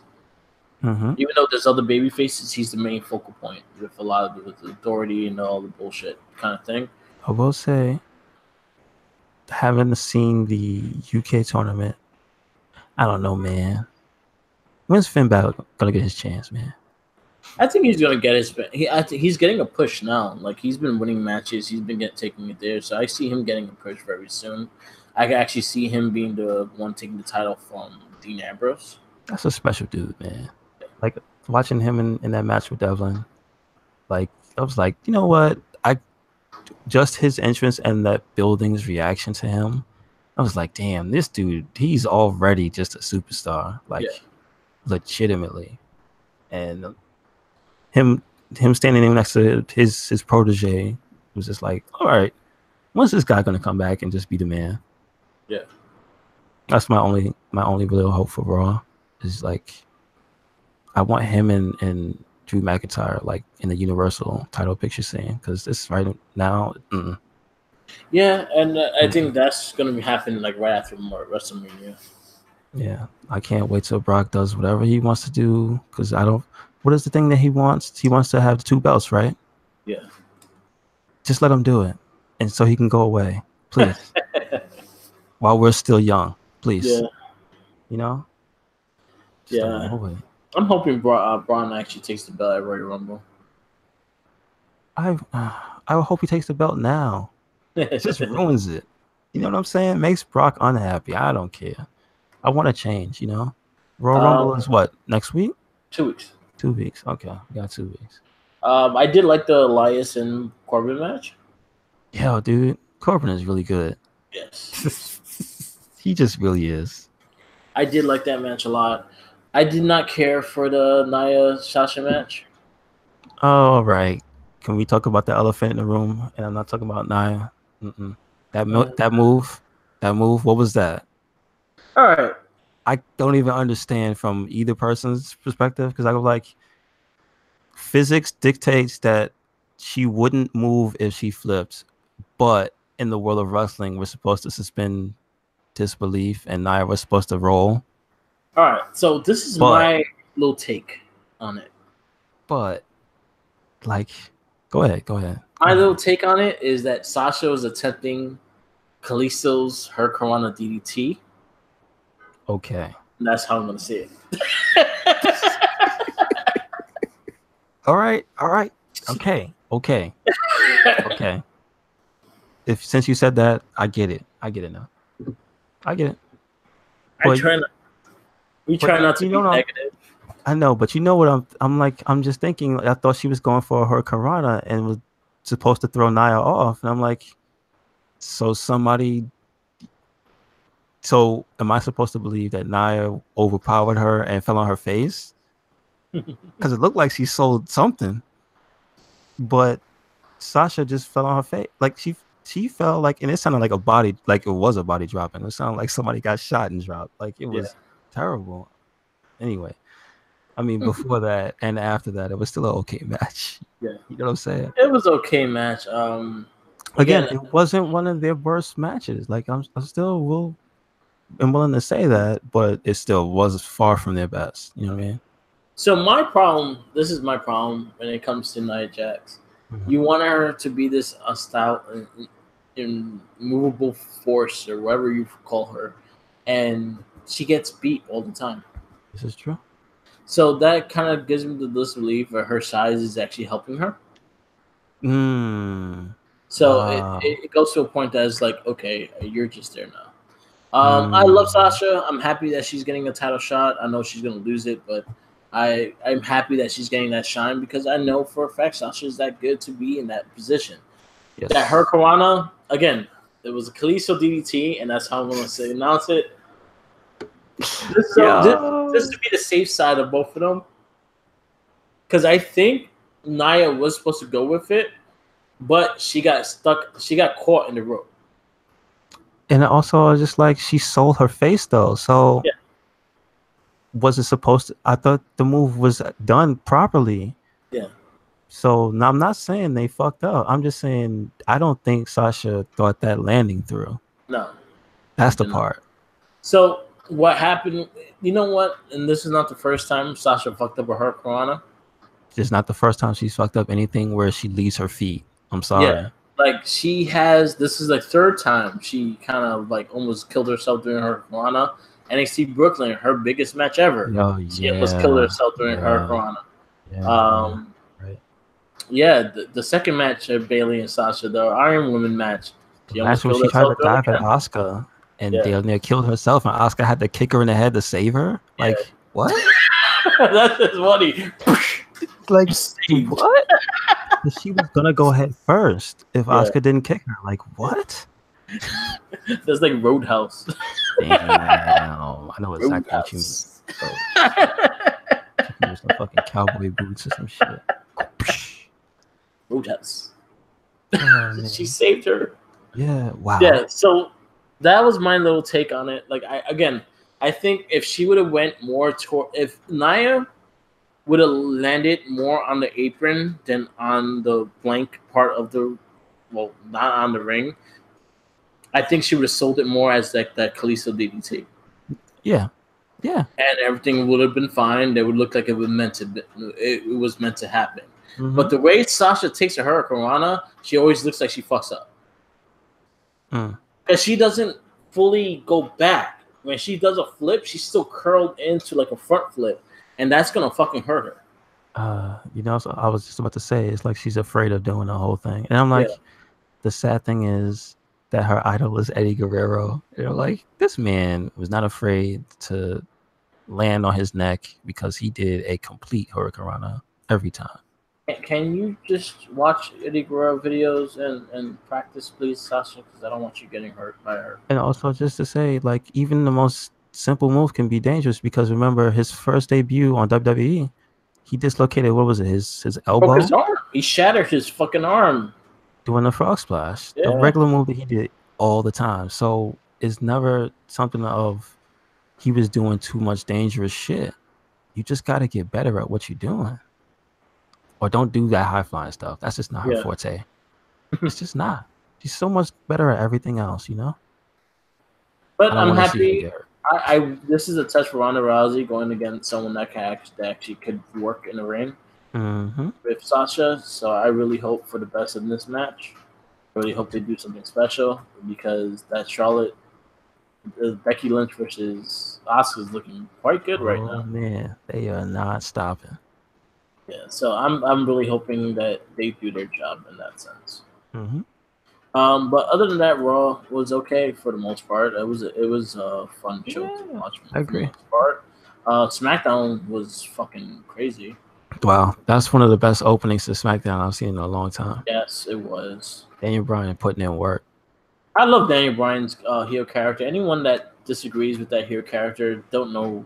Speaker 2: Mm-hmm.
Speaker 1: Even though there's other baby faces, he's the main focal point with a lot of the authority and all the bullshit kind of thing.
Speaker 2: I will say, having seen the UK tournament, I don't know, man. When's Finn Balor gonna get his chance, man?
Speaker 1: I think he's gonna get his. He's getting a push now. Like he's been winning matches. He's been taking it there. So I see him getting a push very soon. I can actually see him being the one taking the title from Dean Ambrose.
Speaker 2: That's a special dude, man. Like watching him in that match with Devlin, like I was like, you know what? Just his entrance and that building's reaction to him, I was like, damn, this dude, he's already just a superstar. Like legitimately. and him standing next to his protege was just like, all right, when's this guy gonna come back and just be the man?
Speaker 1: Yeah,
Speaker 2: that's my only real hope for Raw. Is like, I want him and Drew McIntyre like in the Universal title picture scene, because this right now.
Speaker 1: Yeah, and I think that's gonna be happening like right after WrestleMania.
Speaker 2: Yeah, I can't wait till Brock does whatever he wants to do, because I don't. What is the thing that he wants? He wants to have the 2 belts, right?
Speaker 1: Yeah.
Speaker 2: Just let him do it, and so he can go away, please. While we're still young, please.
Speaker 1: Yeah.
Speaker 2: You know.
Speaker 1: Just I'm hoping Braun actually takes the belt at Royal Rumble.
Speaker 2: I hope he takes the belt now. It just ruins it. You know what I'm saying? Makes Brock unhappy. I don't care. I want to change, you know? Royal Rumble is what? Next week?
Speaker 1: 2 weeks.
Speaker 2: 2 weeks. Okay. We got 2 weeks.
Speaker 1: I did like the Elias and Corbin match.
Speaker 2: Yo, dude. Corbin is really good.
Speaker 1: Yes.
Speaker 2: He just really is.
Speaker 1: I did like that match a lot. I did not care for the Nia Sasha match.
Speaker 2: All right. Can we talk about the elephant in the room? And I'm not talking about Nia. That move. What was that?
Speaker 1: All right.
Speaker 2: I don't even understand from either person's perspective, because I was like, physics dictates that she wouldn't move if she flipped, but in the world of wrestling, we're supposed to suspend disbelief, and Nia was supposed to roll.
Speaker 1: All right. So this is my little take on it.
Speaker 2: But, like, go ahead.
Speaker 1: My little take on it is that Sasha was attempting Kalisto's Hurricanrana DDT.
Speaker 2: Okay.
Speaker 1: And that's how I'm going to see it.
Speaker 2: All right. Okay. Since you said that, I get it now. I get it.
Speaker 1: We try not to be negative.
Speaker 2: I know, but you know what I'm just thinking. I thought she was going for her Hurricanrana and was supposed to throw Nia off, and I'm like, so am I supposed to believe that Nia overpowered her and fell on her face? Because it looked like she sold something, but Sasha just fell on her face. Like she fell, like, and it sounded like a body, like it was a body dropping. It sounded like somebody got shot and dropped. Like it was terrible. Anyway, I mean, before that and after that, it was still an okay match.
Speaker 1: Yeah,
Speaker 2: you know what I'm saying?
Speaker 1: It was okay match.
Speaker 2: Again, it wasn't one of their worst matches. Like I'm still willing to say that, but it still was far from their best. You know what I mean?
Speaker 1: So this is my problem when it comes to Nia Jax.
Speaker 2: Mm-hmm.
Speaker 1: You want her to be this stout and immovable force, or whatever you call her, and she gets beat all the time.
Speaker 2: This is true.
Speaker 1: So that kind of gives me the disbelief that her size is actually helping her. So it goes to a point that it's like, okay, you're just there now. I love Sasha. I'm happy that she's getting a title shot. I know she's going to lose it, but I'm happy that she's getting that shine, because I know for a fact Sasha is that good to be in that position.
Speaker 2: Yes.
Speaker 1: That Hurricanrana, again, it was a Kalisto DDT, and that's how I'm going to announce it. Just to be the safe side of both of them, because I think Nia was supposed to go with it, but she got stuck. She got caught in the rope.
Speaker 2: And also, just like, she sold her face though, so was it supposed to? I thought the move was done properly.
Speaker 1: Yeah.
Speaker 2: So now I'm not saying they fucked up. I'm just saying I don't think Sasha thought that landing through.
Speaker 1: No.
Speaker 2: That's the part.
Speaker 1: So what happened? You know what? And this is not the first time Sasha fucked up with her Hurricanrana.
Speaker 2: It's not the first time she's fucked up anything where she leaves her feet. I'm sorry.
Speaker 1: Yeah. Like she has. This is the third time she kind of like almost killed herself during her Hurricanrana. NXT Brooklyn, her biggest match ever. She almost killed herself during her Hurricanrana. The second match of Bayley and Sasha, the Iron Woman match.
Speaker 2: She tried to dive at Asuka and they killed herself, and Asuka had to kick her in the head to save her. Like what?
Speaker 1: That's just funny.
Speaker 2: Like what? She was gonna go head first if Asuka didn't kick her. Like what?
Speaker 1: That's like Roadhouse.
Speaker 2: Damn, I know exactly what you mean. So, with some fucking cowboy boots or some shit.
Speaker 1: Roadhouse.
Speaker 2: Oh,
Speaker 1: She saved her.
Speaker 2: Yeah. Wow.
Speaker 1: Yeah. So that was my little take on it. Like I think if she would have went more toward, if Nia would have landed more on the apron than on the blank part of the, well, not on the ring, I think she would have sold it more as like that Kalisto DDT.
Speaker 2: Yeah. Yeah.
Speaker 1: And everything would have been fine. It would look like it was meant to be, it was meant to happen.
Speaker 2: Mm-hmm.
Speaker 1: But the way Sasha takes her Hurricanrana, she always looks like she fucks up. Because she doesn't fully go back. When she does a flip, she's still curled into like a front flip. And that's going to fucking hurt her.
Speaker 2: So I was just about to say, it's like she's afraid of doing the whole thing. And I'm like, the sad thing is that her idol is Eddie Guerrero. They're like, this man was not afraid to land on his neck because he did a complete Hurricanrana every time.
Speaker 1: Can you just watch Eddie Guerrero videos and practice, please, Sasha? Because I don't want you getting hurt by her.
Speaker 2: And also, just to say, like, even the most simple move can be dangerous because remember his first debut on WWE, he dislocated, what was it, his elbow?
Speaker 1: Broke his arm. He shattered his fucking arm.
Speaker 2: Doing the frog splash.
Speaker 1: Yeah.
Speaker 2: The regular move that he did all the time. So it's never something of he was doing too much dangerous shit. You just got to get better at what you're doing. Or don't do that high flying stuff. That's just not her forte. It's just not. She's so much better at everything else, you know?
Speaker 1: But I'm happy. This is a test for Ronda Rousey going against someone that actually could work in the ring with Sasha. So I really hope for the best in this match. I really hope they do something special because that Charlotte, Becky Lynch versus Asuka is looking quite good right now.
Speaker 2: Man, they are not stopping.
Speaker 1: Yeah, so I'm really hoping that they do their job in that sense. But other than that, Raw was okay for the most part. It was a fun show to watch.
Speaker 2: I agree.
Speaker 1: For the most part. SmackDown was fucking crazy.
Speaker 2: Wow, that's one of the best openings to SmackDown I've seen in a long time.
Speaker 1: Yes, it was.
Speaker 2: Daniel Bryan putting in work.
Speaker 1: I love Daniel Bryan's heel character. Anyone that disagrees with that heel character don't know.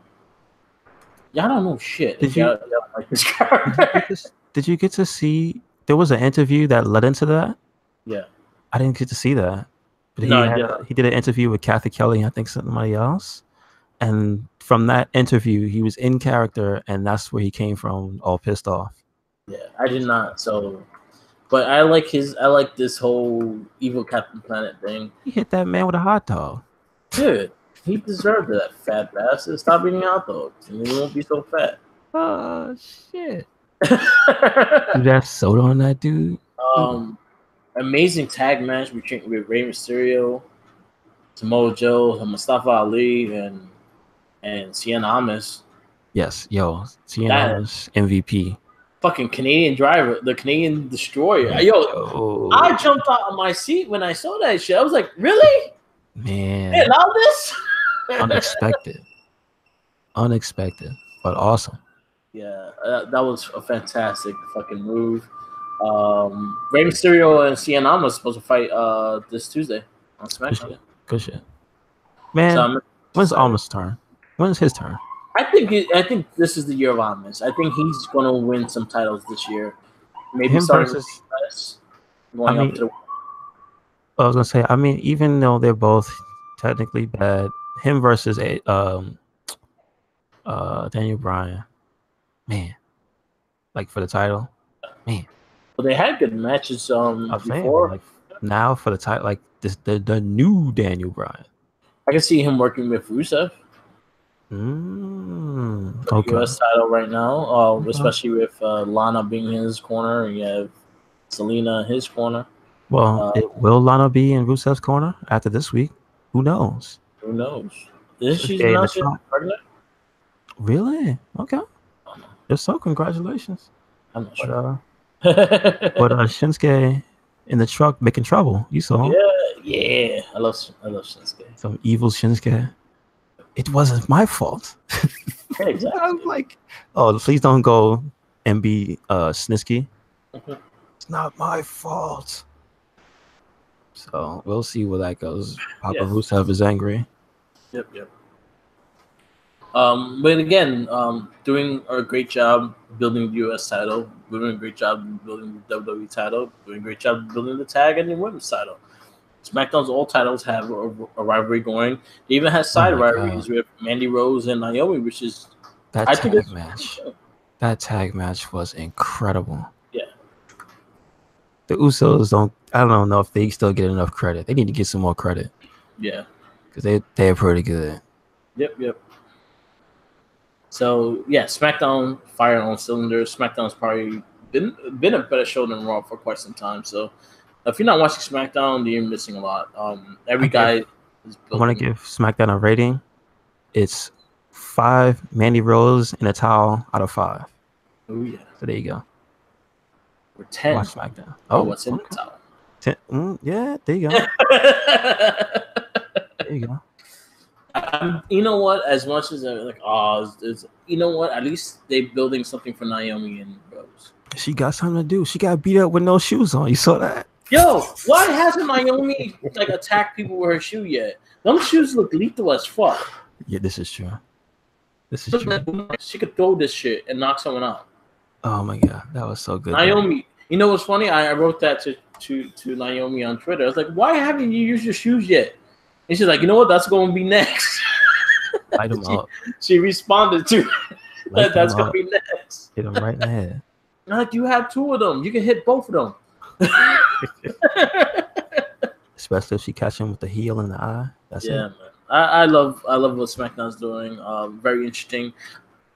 Speaker 1: Y'all don't know shit.
Speaker 2: Did you
Speaker 1: like this character?
Speaker 2: Did you get to see? There was an interview that led into that.
Speaker 1: Yeah.
Speaker 2: I didn't get to see that. But he did an interview with Kathy Kelly and I think somebody else. And from that interview, he was in character, and that's where he came from, all pissed off.
Speaker 1: Yeah, I did not. So, but I like this whole evil Captain Planet thing.
Speaker 2: He hit that man with a hot dog.
Speaker 1: Dude, he deserved it, that fat bastard. Stop eating hot dogs, and he won't be so fat.
Speaker 2: Oh shit! Dude, that soda on that dude.
Speaker 1: Amazing tag match with Rey Mysterio, Samoa Joe, Mustafa Ali, and Cien Almas.
Speaker 2: Yes, Cien Almas MVP.
Speaker 1: Fucking Canadian driver, the Canadian destroyer. I jumped out of my seat when I saw that shit. I was like, really?
Speaker 2: Man.
Speaker 1: They allow this?
Speaker 2: Unexpected, but awesome.
Speaker 1: Yeah, that was a fantastic fucking move. Rey Mysterio and Cien Almas supposed to fight this Tuesday on SmackDown.
Speaker 2: Good shit. Man, so when's Almas' turn? When's his turn?
Speaker 1: I think this is the year of Almas. I think he's going to win some titles this year. Maybe starting with US, going up to the.
Speaker 2: I was gonna say. I mean, even though they're both technically bad, him versus Daniel Bryan, man, like for the title, man.
Speaker 1: Well, they had good matches before.
Speaker 2: Like now for the title, like this, the new Daniel Bryan.
Speaker 1: I can see him working with Rusev.
Speaker 2: Okay.
Speaker 1: US title right now, especially with Lana being in his corner, and you have Selena in his corner.
Speaker 2: Well, will Lana be in Rusev's corner after this week? Who knows?
Speaker 1: Who knows? Is she not pregnant?
Speaker 2: Really? Okay. If so, congratulations.
Speaker 1: I'm not sure.
Speaker 2: But Shinsuke in the truck making trouble. You saw him?
Speaker 1: Yeah. I love Shinsuke.
Speaker 2: Some evil Shinsuke. It wasn't my fault.
Speaker 1: Exactly.
Speaker 2: I was like, oh, please don't go and be Snisky. It's not my fault. So we'll see where that goes. Papa Rusev is angry.
Speaker 1: Yep. But again, doing a great job building the U.S. title, doing a great job building the WWE title, doing a great job building the tag and the women's title. SmackDown's all titles have a rivalry going. They even have side rivalries with Mandy Rose and Naomi, which is
Speaker 2: that tag match. That tag match was incredible.
Speaker 1: Yeah.
Speaker 2: The Usos don't. I don't know if they still get enough credit. They need to get some more credit.
Speaker 1: Yeah.
Speaker 2: Because they're pretty good.
Speaker 1: Yep. So yeah, SmackDown firing on cylinders. SmackDown's probably been a better show than Raw for quite some time. So if you're not watching SmackDown, you're missing a lot. Every guy is
Speaker 2: I want to give SmackDown a rating. It's 5 Mandy Rose in a towel out of 5.
Speaker 1: Oh yeah.
Speaker 2: So there you go.
Speaker 1: We're 10.
Speaker 2: Watch SmackDown.
Speaker 1: What's in the towel?
Speaker 2: 10. Yeah, there you go. There you go.
Speaker 1: You know what? As much as like, you know what? At least they're building something for Naomi and Rose.
Speaker 2: She got something to do. She got beat up with no shoes on. You saw that?
Speaker 1: Yo, why hasn't Naomi like attacked people with her shoe yet? Them shoes look lethal as fuck.
Speaker 2: Yeah, this is true. This is true.
Speaker 1: She could throw this shit and knock someone out.
Speaker 2: Oh my god, that was so good.
Speaker 1: Naomi, you know what's funny? I wrote that to Naomi on Twitter. I was like, why haven't you used your shoes yet? And she's like, you know what? That's going to be next.
Speaker 2: Light them up.
Speaker 1: She responded to that. That's going to be next.
Speaker 2: Hit them right in the head.
Speaker 1: Like, you have 2 of them. You can hit both of them.
Speaker 2: Especially if she catch him with the heel in the eye. That's it.
Speaker 1: Man. I love what SmackDown's doing. Very interesting.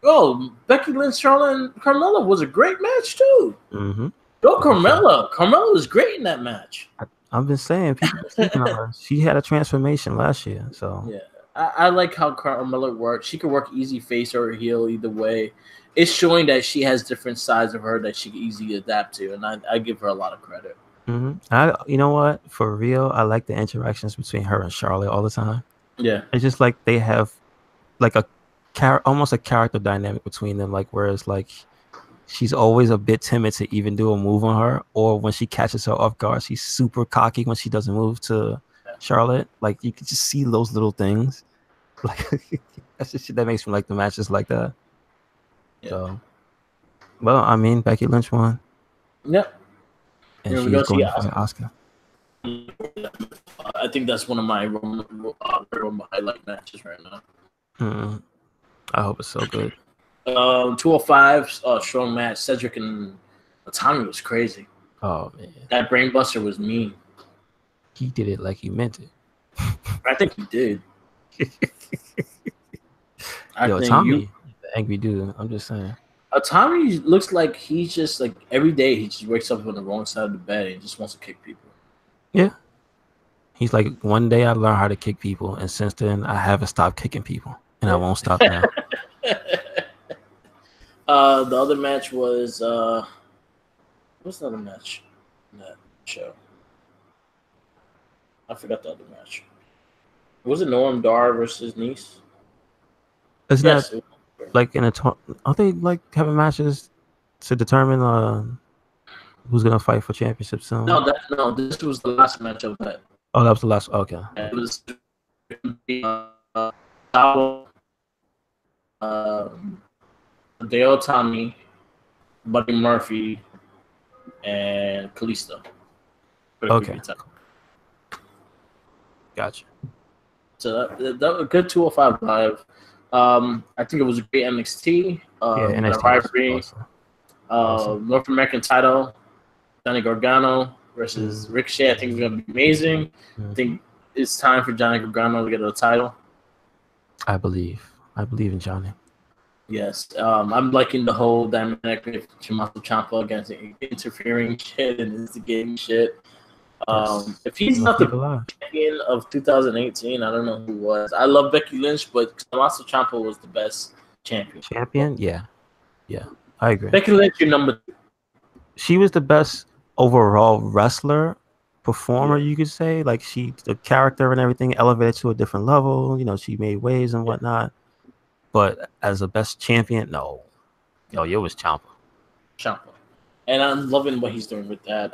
Speaker 1: Oh, Becky Lynch, Charlotte, and Carmella was a great match too.
Speaker 2: Mm-hmm.
Speaker 1: Go Carmella. Carmella was great in that match.
Speaker 2: I've been saying people speaking of her. She had a transformation last year. So
Speaker 1: yeah, I like how Carmella works. She can work easy face or heel either way. It's showing that she has different sides of her that she can easily adapt to, and I give her a lot of credit.
Speaker 2: Mm-hmm. You know what? For real, I like the interactions between her and Charlotte all the time.
Speaker 1: Yeah,
Speaker 2: it's just like they have like almost a character dynamic between them. Like whereas like she's always a bit timid to even do a move on her, or when she catches her off guard, she's super cocky when she doesn't move to Charlotte. Like you can just see those little things. Like that's just shit that makes me like the matches like that. Yeah. So, well, I mean, Becky Lynch won.
Speaker 1: Yep.
Speaker 2: And she's going for Oscar.
Speaker 1: I think that's one of my highlight matches right now.
Speaker 2: I hope it's so good.
Speaker 1: 205 strong match. Cedric and Tommy was crazy.
Speaker 2: Oh man,
Speaker 1: that brainbuster was mean.
Speaker 2: He did it like he meant it.
Speaker 1: I think he did.
Speaker 2: Tommy, the angry dude. I'm just saying.
Speaker 1: Tommy looks like he's just like every day he just wakes up on the wrong side of the bed and just wants to kick people.
Speaker 2: Yeah. He's like, one day I learned how to kick people, and since then I haven't stopped kicking people, and I won't stop now.
Speaker 1: The other match was what's the other match in that show? I forgot the other match. Was it Noam Dar versus Nice?
Speaker 2: Is that like in a are they like having matches to determine who's gonna fight for championship soon?
Speaker 1: No, this was the last match of that.
Speaker 2: Oh, that was the last. Okay.
Speaker 1: It was Dale Tommy, Buddy Murphy, and Kalisto.
Speaker 2: Okay. Gotcha.
Speaker 1: So that was a good 205 live. I think it was a great NXT.
Speaker 2: NXT
Speaker 1: rivalry. Awesome. North American title. Johnny Gargano versus Ricochet. I think it's gonna be amazing. I think it's time for Johnny Gargano to get a title. I
Speaker 2: believe in Johnny.
Speaker 1: Yes, I'm liking the whole dynamic with Tommaso Ciampa against interfering shit and instigating shit. If he's not the champion of 2018, I don't know who was. I love Becky Lynch, but Tommaso Ciampa was the best champion.
Speaker 2: Yeah, I agree.
Speaker 1: Becky Lynch, your number 2.
Speaker 2: She was the best overall wrestler, performer, you could say. Like the character and everything elevated to a different level. You know, she made waves and whatnot. But as a best champion, no. It was Ciampa.
Speaker 1: And I'm loving what he's doing with that.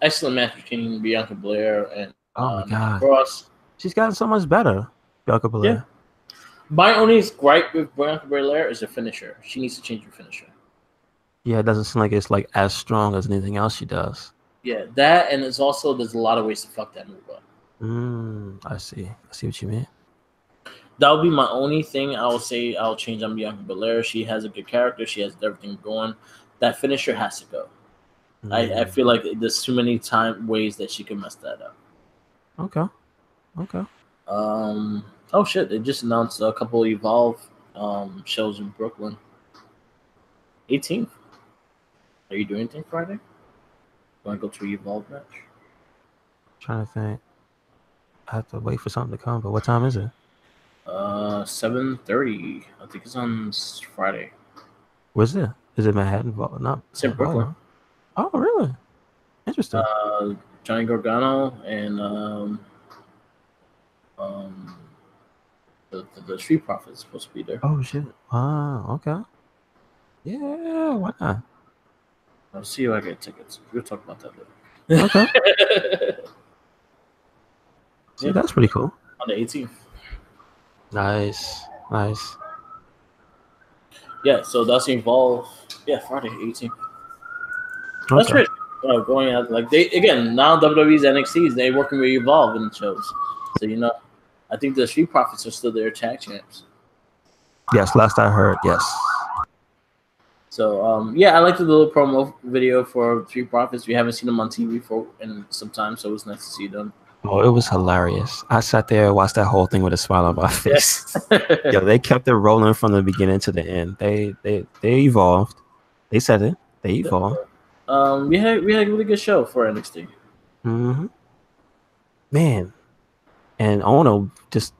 Speaker 1: Excellent match between Bianca Belair and
Speaker 2: oh my God.
Speaker 1: Cross.
Speaker 2: She's gotten so much better, Bianca Belair.
Speaker 1: My only gripe with Bianca Belair is her finisher. She needs to change her finisher.
Speaker 2: Yeah, it doesn't seem like it's like as strong as anything else she does.
Speaker 1: Yeah, that, and it's also there's a lot of ways to fuck that move up.
Speaker 2: I see what you mean.
Speaker 1: That would be my only thing I will say I'll change on Bianca Belair. She has a good character. She has everything going. That finisher has to go. I feel like there's too many ways that she can mess that up.
Speaker 2: Okay.
Speaker 1: Oh shit! They just announced a couple of Evolve shows in Brooklyn. 18th. Are you doing anything Friday? Want to go to an Evolve match?
Speaker 2: Trying to think. I have to wait for something to come. But what time is it?
Speaker 1: 7:30. I think it's on Friday.
Speaker 2: Where's it? Is it Manhattan? Not.
Speaker 1: It's in Brooklyn.
Speaker 2: Oh, really? Interesting.
Speaker 1: Johnny Gargano and the Street Profits supposed to be there.
Speaker 2: Oh shit! Okay. Yeah, why not?
Speaker 1: I'll see if I get tickets. We'll talk about that later.
Speaker 2: Okay. See, that's pretty cool.
Speaker 1: On the 18th.
Speaker 2: Nice.
Speaker 1: Yeah, so that's Evolve. Yeah, Friday 18th. That's great. Going out like they again now WWE's NXT's they working with Evolve in the shows. So I think the Street Profits are still their tag champs.
Speaker 2: Yes, last I heard, yes.
Speaker 1: So I liked the little promo video for Street Profits. We haven't seen them on TV in some time, so it was nice to see them.
Speaker 2: Oh, it was hilarious. I sat there and watched that whole thing with a smile on my face. Yo, they kept it rolling from the beginning to the end. They evolved. They said it. They evolved.
Speaker 1: We had a really good show for NXT.
Speaker 2: Man, and I want to just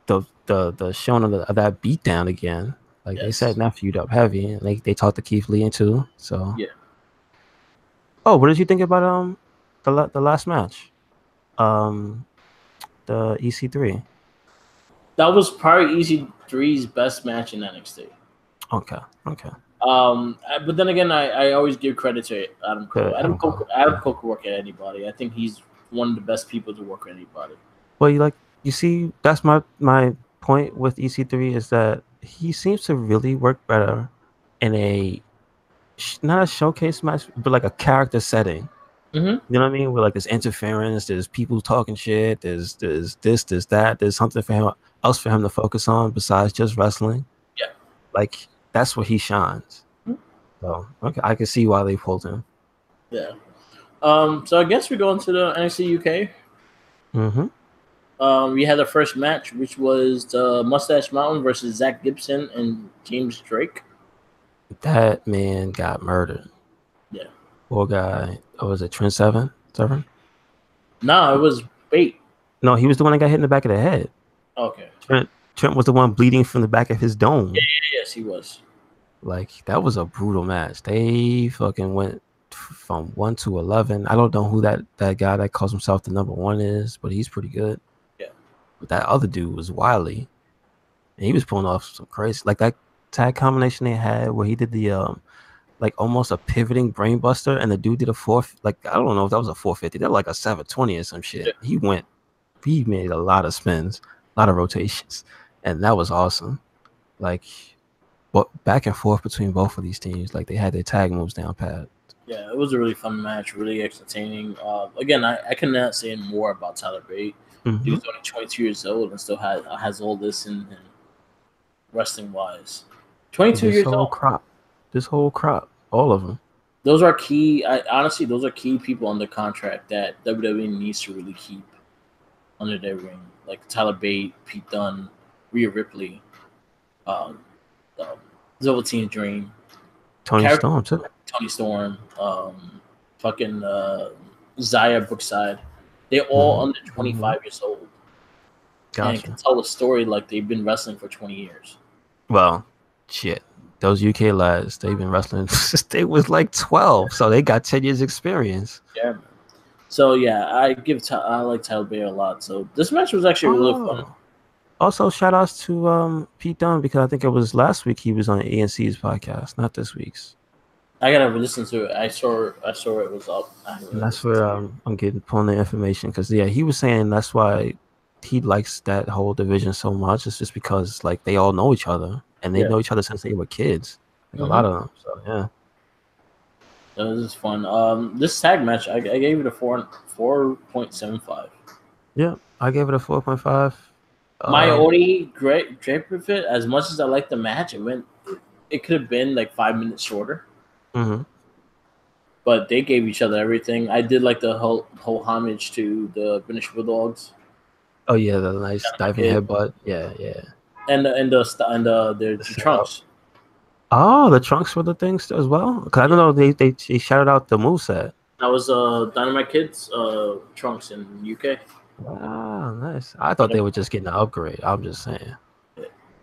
Speaker 2: the showing of that beatdown again. Like they set that feud up heavy, and they talked to Keith Lee too. So
Speaker 1: yeah.
Speaker 2: Oh, what did you think about the last match? The EC3.
Speaker 1: That was probably EC3's best match in NXT.
Speaker 2: Okay.
Speaker 1: But then again, I always give credit to Adam Cole. Adam Cole can work at anybody. I think he's one of the best people to work at anybody.
Speaker 2: Well, you see, that's my point with EC3 is that he seems to really work better in not a showcase match, but like a character setting.
Speaker 1: Mm-hmm.
Speaker 2: You know what I mean? Where like there's interference, there's people talking shit, there's this, there's that, there's something else for him to focus on besides just wrestling.
Speaker 1: Yeah,
Speaker 2: like that's where he shines. Mm-hmm. So okay, I can see why they pulled him.
Speaker 1: Yeah. So I guess we're going to the NXT UK.
Speaker 2: Mm-hmm.
Speaker 1: We had the first match, which was the Mustache Mountain versus Zach Gibson and James Drake.
Speaker 2: That man got murdered.
Speaker 1: Yeah.
Speaker 2: Poor guy. Oh, was it Trent Seven?
Speaker 1: No, it was Bate.
Speaker 2: No, he was the one that got hit in the back of the head.
Speaker 1: Okay.
Speaker 2: Trent was the one bleeding from the back of his dome.
Speaker 1: Yes, he was.
Speaker 2: Like, that was a brutal match. They fucking went from 1 to 11. I don't know who that guy that calls himself the number 1 is, but he's pretty good.
Speaker 1: Yeah.
Speaker 2: But that other dude was wily. And he was pulling off some crazy, like that tag combination they had where he did the like almost a pivoting brainbuster, and the dude did a I don't know if that was a 450. They're like a 720 or some shit. Yeah. He made a lot of spins, a lot of rotations, and that was awesome. Like, but back and forth between both of these teams, like they had their tag moves down pat.
Speaker 1: Yeah, it was a really fun match, really entertaining. Again, I cannot say more about Tyler Bate. Mm-hmm. He was only 22 years old and still has all this in him, wrestling wise. 22 years old.
Speaker 2: This whole crop, all of them.
Speaker 1: Those are key. Honestly, those are key people under contract that WWE needs to really keep under their ring, like Tyler Bate, Pete Dunne, Rhea Ripley, Velveteen Dream,
Speaker 2: Tony Storm too.
Speaker 1: Tony Storm, fucking Zaya Brookside. They're all under 25 years old. Gotcha. And can tell a story like they've been wrestling for 20 years.
Speaker 2: Well, shit. Those UK lads, they've been wrestling since they was like 12, so they got 10 years experience.
Speaker 1: Yeah, man. So yeah, I like Tyler Bate a lot. So this match was actually really fun.
Speaker 2: Also, shout outs to Pete Dunne, because I think it was last week he was on ANC's podcast, not this week's.
Speaker 1: I gotta listen to it. I saw it was up.
Speaker 2: That's where I'm pulling the information, because he was saying that's why he likes that whole division so much. It's just because like they all know each other and they know each other since they were kids. Like a lot of them. So yeah.
Speaker 1: This is fun. This tag match, I gave it a 4.75.
Speaker 2: Yeah, I gave it a 4.5.
Speaker 1: My only great drape with it, as much as I like the match, it could have been like 5 minutes shorter.
Speaker 2: Mm-hmm.
Speaker 1: But they gave each other everything. I did like the whole homage to the British Bulldogs.
Speaker 2: Oh yeah, the nice diving headbutt. Yeah, yeah.
Speaker 1: And the trunks.
Speaker 2: Oh, the trunks were the things as well. Cause I don't know, they shouted out the moveset.
Speaker 1: That was Dynamite Kid's trunks in UK.
Speaker 2: Ah, nice. I thought they were just getting an upgrade. I'm just saying.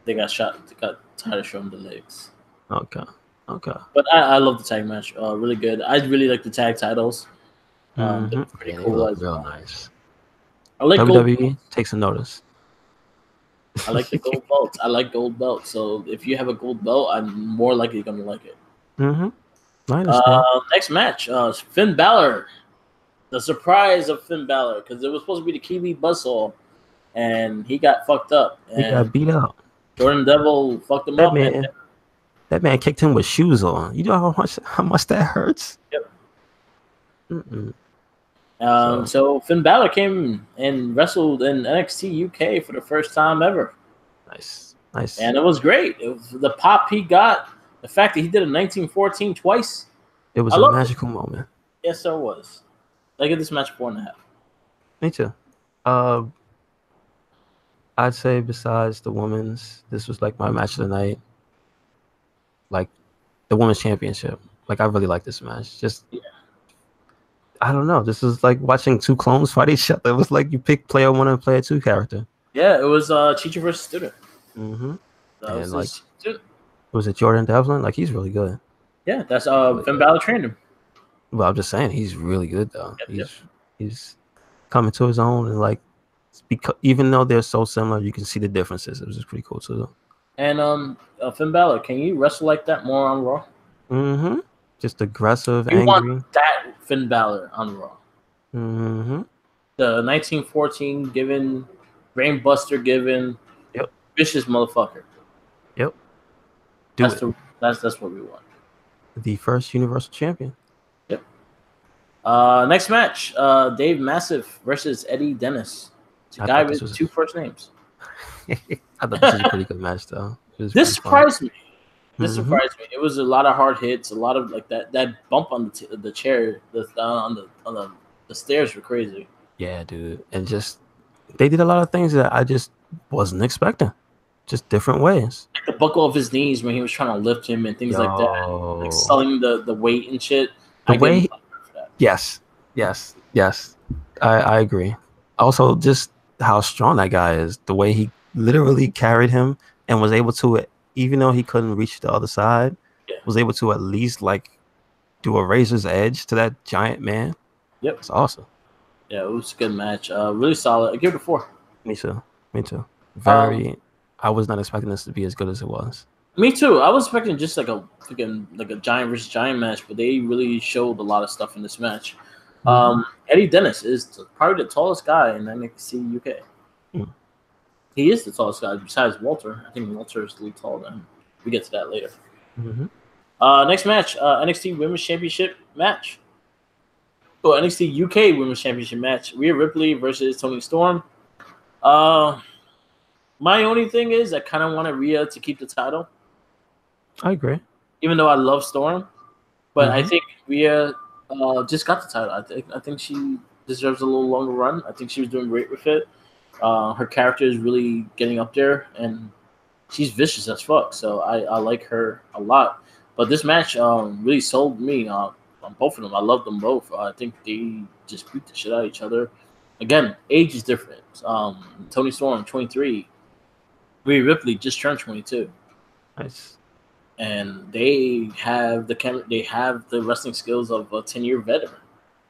Speaker 1: They got shot. They got tired of showing the legs.
Speaker 2: Okay.
Speaker 1: But I love the tag match. Really good. I really like the tag titles.
Speaker 2: Pretty cool. They look real nice.
Speaker 1: I like
Speaker 2: WWE takes a notice.
Speaker 1: I like the gold belts. I like gold belts. So if you have a gold belt, I'm more likely going to like it.
Speaker 2: I understand.
Speaker 1: Next match, Finn Balor. The surprise of Finn Balor, because it was supposed to be the Kiwi Buzzsaw, and he got fucked up. And
Speaker 2: he got beat up.
Speaker 1: Jordan Devil fucked him up.
Speaker 2: That man kicked him with shoes on. You know how much that hurts?
Speaker 1: Yep. So Finn Balor came and wrestled in NXT UK for the first time ever.
Speaker 2: Nice.
Speaker 1: And it was great. It was the pop he got, the fact that he did a 1914 twice.
Speaker 2: It was a magical moment.
Speaker 1: Yes, so it was. I give this match 4.5.
Speaker 2: Me too. I'd say besides the women's, this was like my match of the night. Like the women's championship. Like I really like this match. I don't know. This is like watching two clones fight each other. It was like you pick player 1 and player 2 character.
Speaker 1: Yeah, it was Chichi versus Student.
Speaker 2: And like, was it Jordan Devlin? Like he's really good.
Speaker 1: Yeah, that's Finn Balor trained him.
Speaker 2: Well, I'm just saying he's really good though. He's coming to his own, and like even though they're so similar, you can see the differences. It was just pretty cool too.
Speaker 1: And Finn Balor, can you wrestle like that more on Raw?
Speaker 2: Just aggressive,
Speaker 1: angry.
Speaker 2: Want
Speaker 1: that Finn Balor on Raw. The 1914 given, Brainbuster given, vicious motherfucker.
Speaker 2: Yep.
Speaker 1: That's what we want.
Speaker 2: The first Universal Champion.
Speaker 1: Yep. Next match, Dave Massive versus Eddie Dennis. It's a guy with 2 first names.
Speaker 2: I thought this was a pretty good match, though.
Speaker 1: This surprised me. Surprised me. It was a lot of hard hits, a lot of like that bump on the chair, on the stairs were crazy.
Speaker 2: Yeah, dude, and just they did a lot of things that I just wasn't expecting. Just different ways.
Speaker 1: Like the buckle of his knees when he was trying to lift him and things like that. Like selling the weight and shit.
Speaker 2: Yes. I agree. Also, just how strong that guy is. The way he literally carried him and was able to, even though he couldn't reach the other side, was able to at least like do a razor's edge to that giant man.
Speaker 1: Yep.
Speaker 2: It's awesome.
Speaker 1: Yeah, it was a good match. Really solid. I give it a 4.
Speaker 2: Me too. I was not expecting this to be as good as it was.
Speaker 1: Me too. I was expecting just like a giant versus giant match, but they really showed a lot of stuff in this match. Eddie Dennis is probably the tallest guy in NXT UK. He is the tallest guy besides Walter. I think Walter is a little taller than him. We get to that later. Next match, NXT Women's Championship match. NXT UK Women's Championship match. Rhea Ripley versus Toni Storm. My only thing is I kind of want Rhea to keep the title.
Speaker 2: I agree.
Speaker 1: Even though I love Storm. But I think Rhea just got the title. I think she deserves a little longer run. I think she was doing great with it. Her character is really getting up there, and she's vicious as fuck. So I like her a lot. But this match really sold me on both of them. I love them both. I think they just beat the shit out of each other. Again, age is different. Toni Storm, 23. Rhea Ripley just turned 22.
Speaker 2: Nice.
Speaker 1: And they have the wrestling skills of a 10-year veteran.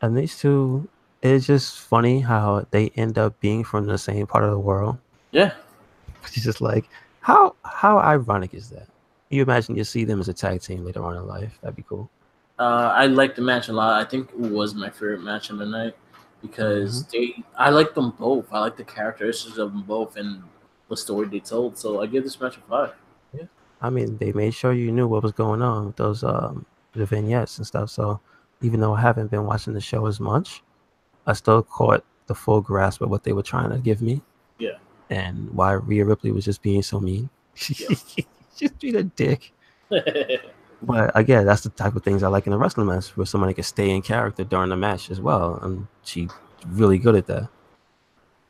Speaker 2: And these two, it's just funny how they end up being from the same part of the world.
Speaker 1: Yeah.
Speaker 2: It's just like, how ironic is that? You imagine you see them as a tag team later on in life. That'd be cool.
Speaker 1: I liked the match a lot. I think it was my favorite match of the night. because I like them both. I like the characteristics of them both and the story they told. So I give this match a 5.
Speaker 2: Yeah, I mean, they made sure you knew what was going on with those the vignettes and stuff. So even though I haven't been watching the show as much, I still caught the full grasp of what they were trying to give me.
Speaker 1: Yeah.
Speaker 2: And why Rhea Ripley was just being so mean.
Speaker 1: Yeah.
Speaker 2: Just being a dick. But again, that's the type of things I like in a wrestling match, where somebody can stay in character during the match as well, and she's really good at that.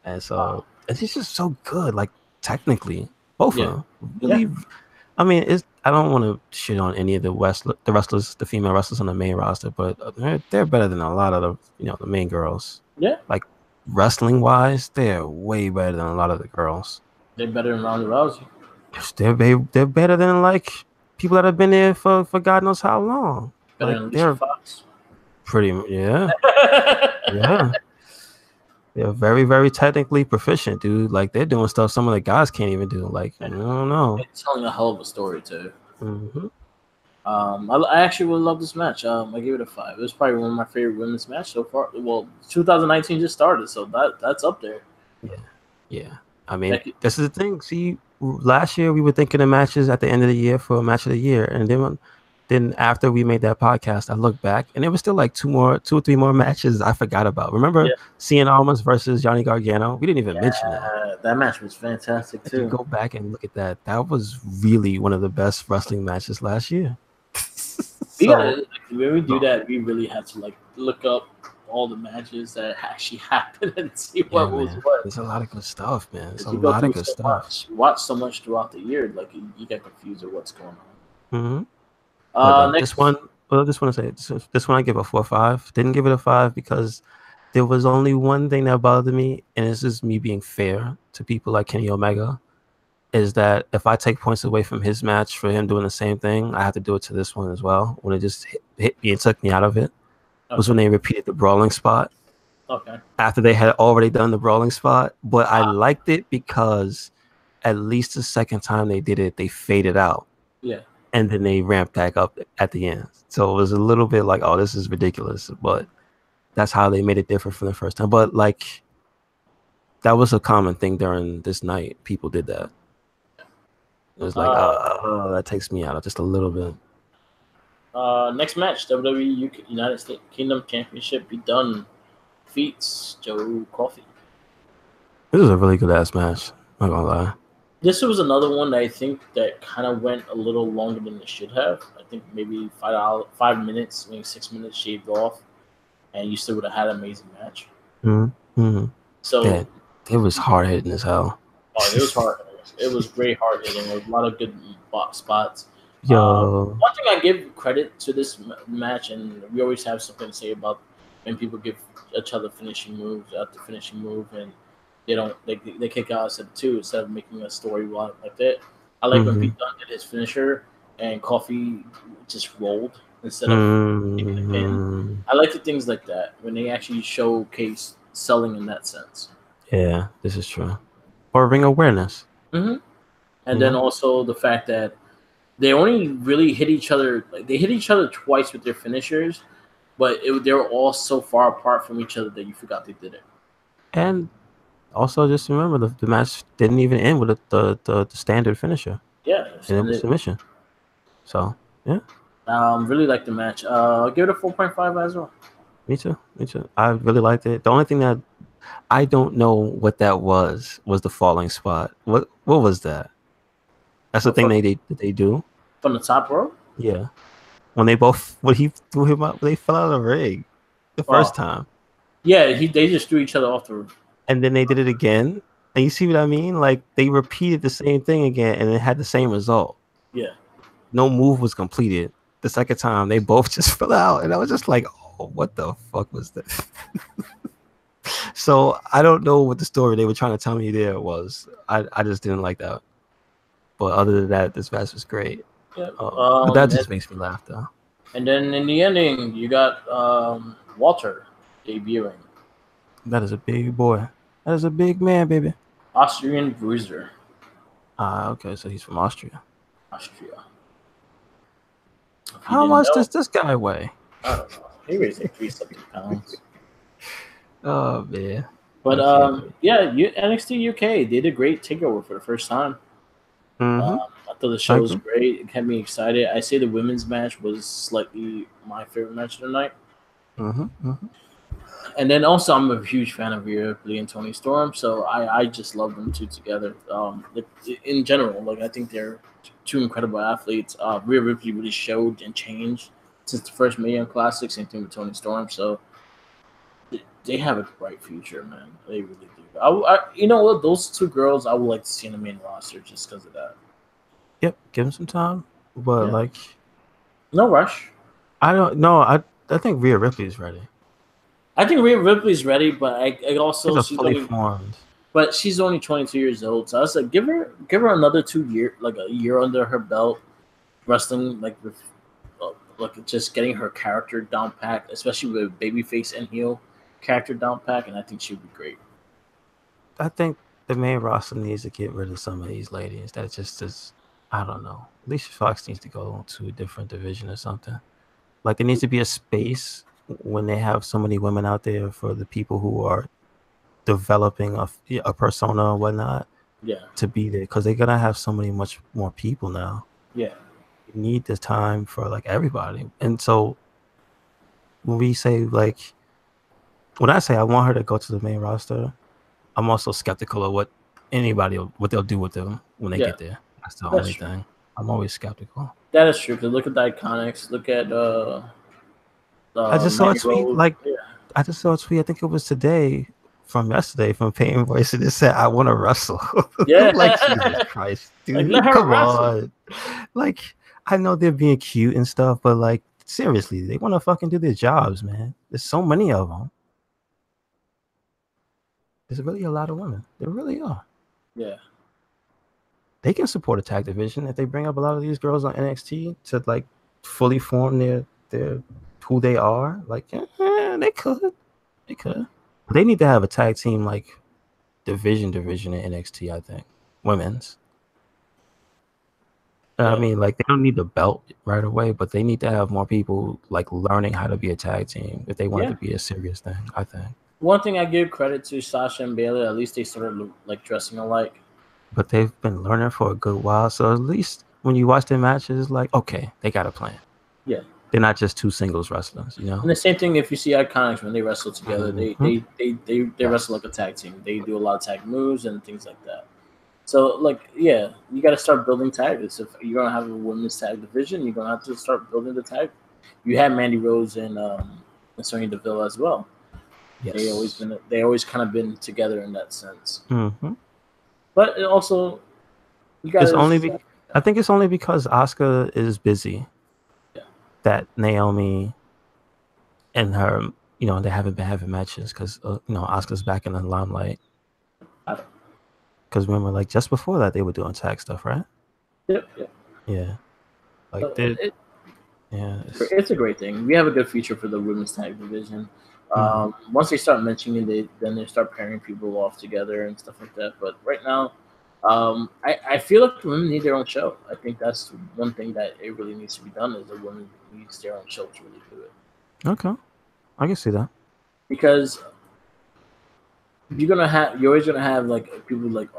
Speaker 2: And so, and she's just so good, like technically, both of them. Really, I mean, I don't want to shit on any of the wrestlers, the female wrestlers on the main roster, but they're better than a lot of the main girls.
Speaker 1: Yeah.
Speaker 2: Like wrestling wise, they're way better than a lot of the girls.
Speaker 1: They're better than Ronda Rousey.
Speaker 2: They're better than like people that have been there for God knows how long.
Speaker 1: Better
Speaker 2: like
Speaker 1: than
Speaker 2: they're
Speaker 1: Alicia Fox.
Speaker 2: Pretty yeah. Yeah. They're very, very technically proficient, dude. Like they're doing stuff some of the guys can't even do. Like I don't know.
Speaker 1: It's telling a hell of a story too.
Speaker 2: Mm-hmm.
Speaker 1: I actually would love this match. I give it a 5. It was probably one of my favorite women's match so far. Well, 2019 just started, so that's up there.
Speaker 2: Yeah. I mean, this is the thing. See, last year we were thinking of matches at the end of the year for a match of the year, and then after we made that podcast, I looked back, and there was still like 2 or 3 more matches I forgot about. Remember Cien Almas versus Johnny Gargano? We didn't even mention that.
Speaker 1: That match was fantastic too.
Speaker 2: If you go back and look at that, that was really one of the best wrestling matches last year.
Speaker 1: When we do that, we really have to like look up all the matches that actually happened and see what was what.
Speaker 2: There's a lot of good stuff, man. There's a lot of good stuff.
Speaker 1: You watch so much throughout the year, like you get confused with what's going on.
Speaker 2: This one I give a 4 or 5. Didn't give it a 5 because there was only one thing that bothered me, and this is me being fair to people like Kenny Omega, is that if I take points away from his match for him doing the same thing, I have to do it to this one as well. When it just hit me and took me out of it, was when they repeated the brawling spot.
Speaker 1: Okay.
Speaker 2: After they had already done the brawling spot, but I liked it because at least the second time they did it, they faded out.
Speaker 1: Yeah.
Speaker 2: And then they ramped back up at the end. So it was a little bit like, oh, this is ridiculous. But that's how they made it different from the first time. But like, that was a common thing during this night. People did that. It was like, that takes me out just a little bit.
Speaker 1: Next match, WWE United States Kingdom Championship. Be done. Defeats Joe Coffey.
Speaker 2: This is a really good ass match. Not gonna lie.
Speaker 1: This was another one that I think that kind of went a little longer than it should have. I think maybe 5 minutes, maybe 6 minutes shaved off, and you still would have had an amazing match.
Speaker 2: Mm-hmm.
Speaker 1: So
Speaker 2: it was hard hitting as hell.
Speaker 1: Oh, it was hard. It was great hard hitting. There was a lot of good spots.
Speaker 2: Yo.
Speaker 1: One thing I give credit to this match, and we always have something to say about when people give each other finishing moves after finishing move, and they kick out instead of 2 instead of making a story like that. I like when Pete Dunne did his finisher and Coffey just rolled instead of taking a pin. I like the things like that when they actually showcase selling in that sense.
Speaker 2: Yeah, this is true. Or ring awareness.
Speaker 1: And then also the fact that they only really hit each other. Like they hit each other twice with their finishers, but they were all so far apart from each other that you forgot they did it.
Speaker 2: And also, just remember the match didn't even end with the standard finisher.
Speaker 1: Yeah,
Speaker 2: and it was submission. So yeah,
Speaker 1: really liked the match. I'll give it a 4.5 as well.
Speaker 2: Me too. I really liked it. The only thing that I don't know what that was the falling spot. What was that? That's the thing they do
Speaker 1: from the top rope.
Speaker 2: Yeah, when he threw him up, they fell out of the ring the first time.
Speaker 1: Yeah, they just threw each other off the roof.
Speaker 2: And then they did it again. And you see what I mean? Like they repeated the same thing again, and it had the same result.
Speaker 1: Yeah.
Speaker 2: No move was completed. The second time, they both just fell out, and I was just like, "Oh, what the fuck was that?" So I don't know what the story they were trying to tell me there was. I just didn't like that. But other than that, this match was great.
Speaker 1: Yeah.
Speaker 2: But that just makes me laugh, though.
Speaker 1: And then in the ending, you got Walter debuting.
Speaker 2: That is a big boy. That is a big man, baby.
Speaker 1: Austrian Bruiser.
Speaker 2: Okay, so he's from Austria. How much does this guy weigh?
Speaker 1: I don't know. He weighs like 3-something pounds.
Speaker 2: Oh man.
Speaker 1: But yeah, NXT UK did a great takeover for the first time.
Speaker 2: Mm-hmm.
Speaker 1: I thought the show was great. It kept me excited. I say the women's match was slightly my favorite match of the night.
Speaker 2: Mm-hmm. Mm-hmm.
Speaker 1: And then also, I'm a huge fan of Rhea Ripley and Toni Storm, so I just love them two together. In general, like I think they're two incredible athletes. Rhea Ripley really showed and changed since the first Mae Young Classic. Same thing with Toni Storm. So they have a bright future, man. They really do. You know what? Those two girls, I would like to see in the main roster just because of that.
Speaker 2: Yep, give them some time, but like,
Speaker 1: no rush.
Speaker 2: I don't know. I think Rhea Ripley is ready.
Speaker 1: I think Rhea Ripley's ready, but I also
Speaker 2: she's fully formed.
Speaker 1: But she's only 22 years old, so I was like, give her another 2 years, like a year under her belt, wrestling, like with, like just getting her character down pat, especially with babyface and heel character down pat, and I think she'd be great.
Speaker 2: I think the main roster needs to get rid of some of these ladies. That just is, I don't know. Alicia Fox needs to go to a different division or something. Like there needs to be a space when they have so many women out there for the people who are developing a persona or whatnot.
Speaker 1: Yeah.
Speaker 2: To be there because they're gonna have so many much more people now.
Speaker 1: Yeah.
Speaker 2: You need the time for like everybody, and so when we say like, when I say I want her to go to the main roster, I'm also skeptical of what they'll do with them when they get there. That's the only thing. I'm always skeptical.
Speaker 1: That is true. Because look at the Iconics. Look at
Speaker 2: I just saw a tweet. I just saw a tweet. I think it was today from yesterday from Peyton Voice, and it said, "I want to wrestle."
Speaker 1: Yeah,
Speaker 2: like Jesus Christ, dude, like, come on. Like I know they're being cute and stuff, but like seriously, they want to fucking do their jobs, man. There's so many of them. There's really a lot of women. There really are.
Speaker 1: Yeah.
Speaker 2: They can support a tag division if they bring up a lot of these girls on NXT to like fully form their who they are. Like, they could. But they need to have a tag team like division in NXT. I think women's. I mean, like they don't need the belt right away, but they need to have more people like learning how to be a tag team if they want it to be a serious thing. I think.
Speaker 1: One thing I give credit to Sasha and Bayley, at least they started like dressing alike.
Speaker 2: But they've been learning for a good while, so at least when you watch their matches, like okay, they got a plan.
Speaker 1: Yeah,
Speaker 2: they're not just two singles wrestlers, you know.
Speaker 1: And the same thing if you see Iconics when they wrestle together, they wrestle like a tag team. They do a lot of tag moves and things like that. So like, yeah, you got to start building tags. If you're gonna have a women's tag division, you're gonna have to start building the tag. You have Mandy Rose and Sonya Deville as well. Yes. They always kind of been together in that sense.
Speaker 2: Mm-hmm.
Speaker 1: But also, you got.
Speaker 2: I think it's only because Asuka is busy. Yeah. That Naomi and her, you know, they haven't been having matches because you know Asuka's back in the limelight. Because remember, like just before that, they were doing tag stuff, right?
Speaker 1: Yep.
Speaker 2: Yeah. Like
Speaker 1: it's a great thing. We have a good future for the women's tag division. Once they start mentioning it, then they start pairing people off together and stuff like that. But right now, I feel like the women need their own show. I think that's one thing that it really needs to be done is the women needs their own show to really do it.
Speaker 2: Okay, I can see that.
Speaker 1: Because you're always gonna have like people like,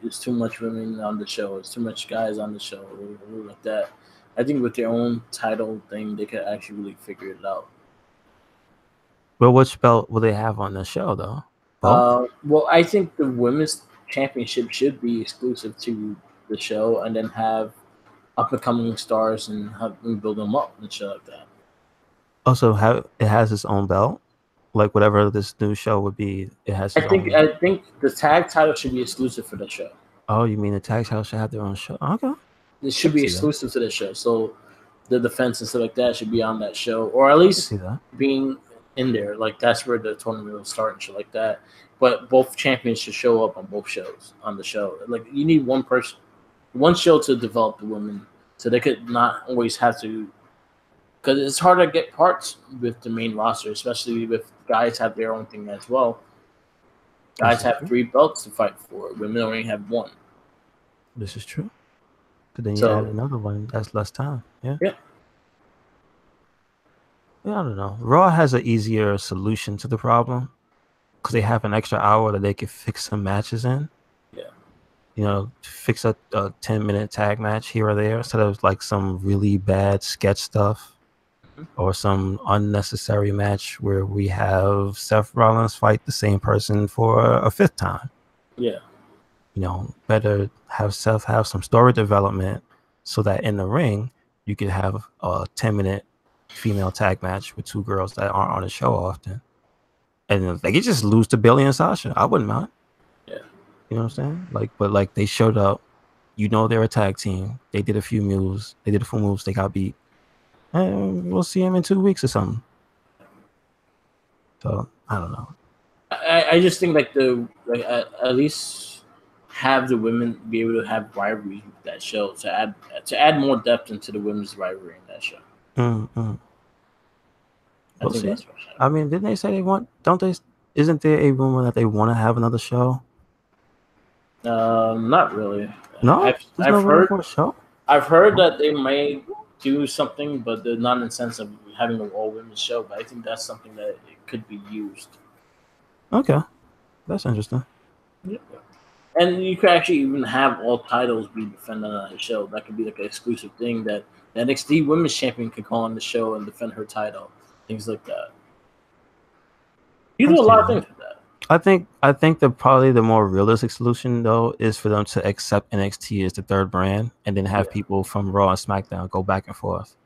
Speaker 1: it's too much women on the show, it's too much guys on the show, or like that. I think with their own title thing, they could actually really figure it out.
Speaker 2: Well, which belt will they have on the show, though?
Speaker 1: Well, I think the women's championship should be exclusive to the show, and then have up-and-coming stars and have them build them up and shit like that.
Speaker 2: Also, it has its own belt, like whatever this new show would be. It has.
Speaker 1: I think the tag title should be exclusive for the show.
Speaker 2: Oh, you mean the tag title should have their own show? Okay.
Speaker 1: It should be exclusive to the show, so the defense and stuff like that should be on that show, or at least being in there. Like that's where the tournament will start and shit like that. But both champions should show up on both shows on the show. Like you need one show to develop the women, so they could not always have to. Because it's hard to get parts with the main roster, especially if guys have their own thing as well. Guys have 3 belts to fight for. Women only have 1.
Speaker 2: This is true. But then you add another one. That's less time. Yeah.
Speaker 1: Yeah.
Speaker 2: I don't know. Raw has an easier solution to the problem because they have an extra hour that they could fix some matches in.
Speaker 1: Yeah.
Speaker 2: Fix a 10-minute tag match here or there instead of like some really bad sketch stuff or some unnecessary match where we have Seth Rollins fight the same person for a fifth time.
Speaker 1: Yeah.
Speaker 2: Better have Seth have some story development so that in the ring you could have a 10-minute female tag match with two girls that aren't on the show often. And they could just lose to Bayley and Sasha. I wouldn't mind.
Speaker 1: Yeah.
Speaker 2: You know what I'm saying? But they showed up. They're a tag team. They did a few moves. They did a few moves. They got beat. And we'll see them in 2 weeks or something. So I don't know.
Speaker 1: I just think at least have the women be able to have rivalry with that show to add more depth into the women's rivalry in that show.
Speaker 2: Mm-hmm.
Speaker 1: I think that's what
Speaker 2: I mean, didn't they say they want? Don't they? Isn't there a rumor that they want to have another show?
Speaker 1: Not really.
Speaker 2: No,
Speaker 1: I've heard
Speaker 2: for a show.
Speaker 1: I've heard that they may do something, but they're not in the sense of having an all women's show. But I think that's something that it could be used.
Speaker 2: Okay, that's interesting.
Speaker 1: Yeah. And you could actually even have all titles be defended on the show. That could be like an exclusive thing that the NXT Women's Champion could call on the show and defend her title. Things like that. You do a lot of things with that.
Speaker 2: I think probably the more realistic solution though is for them to accept NXT as the third brand and then have people from Raw and SmackDown go back and forth.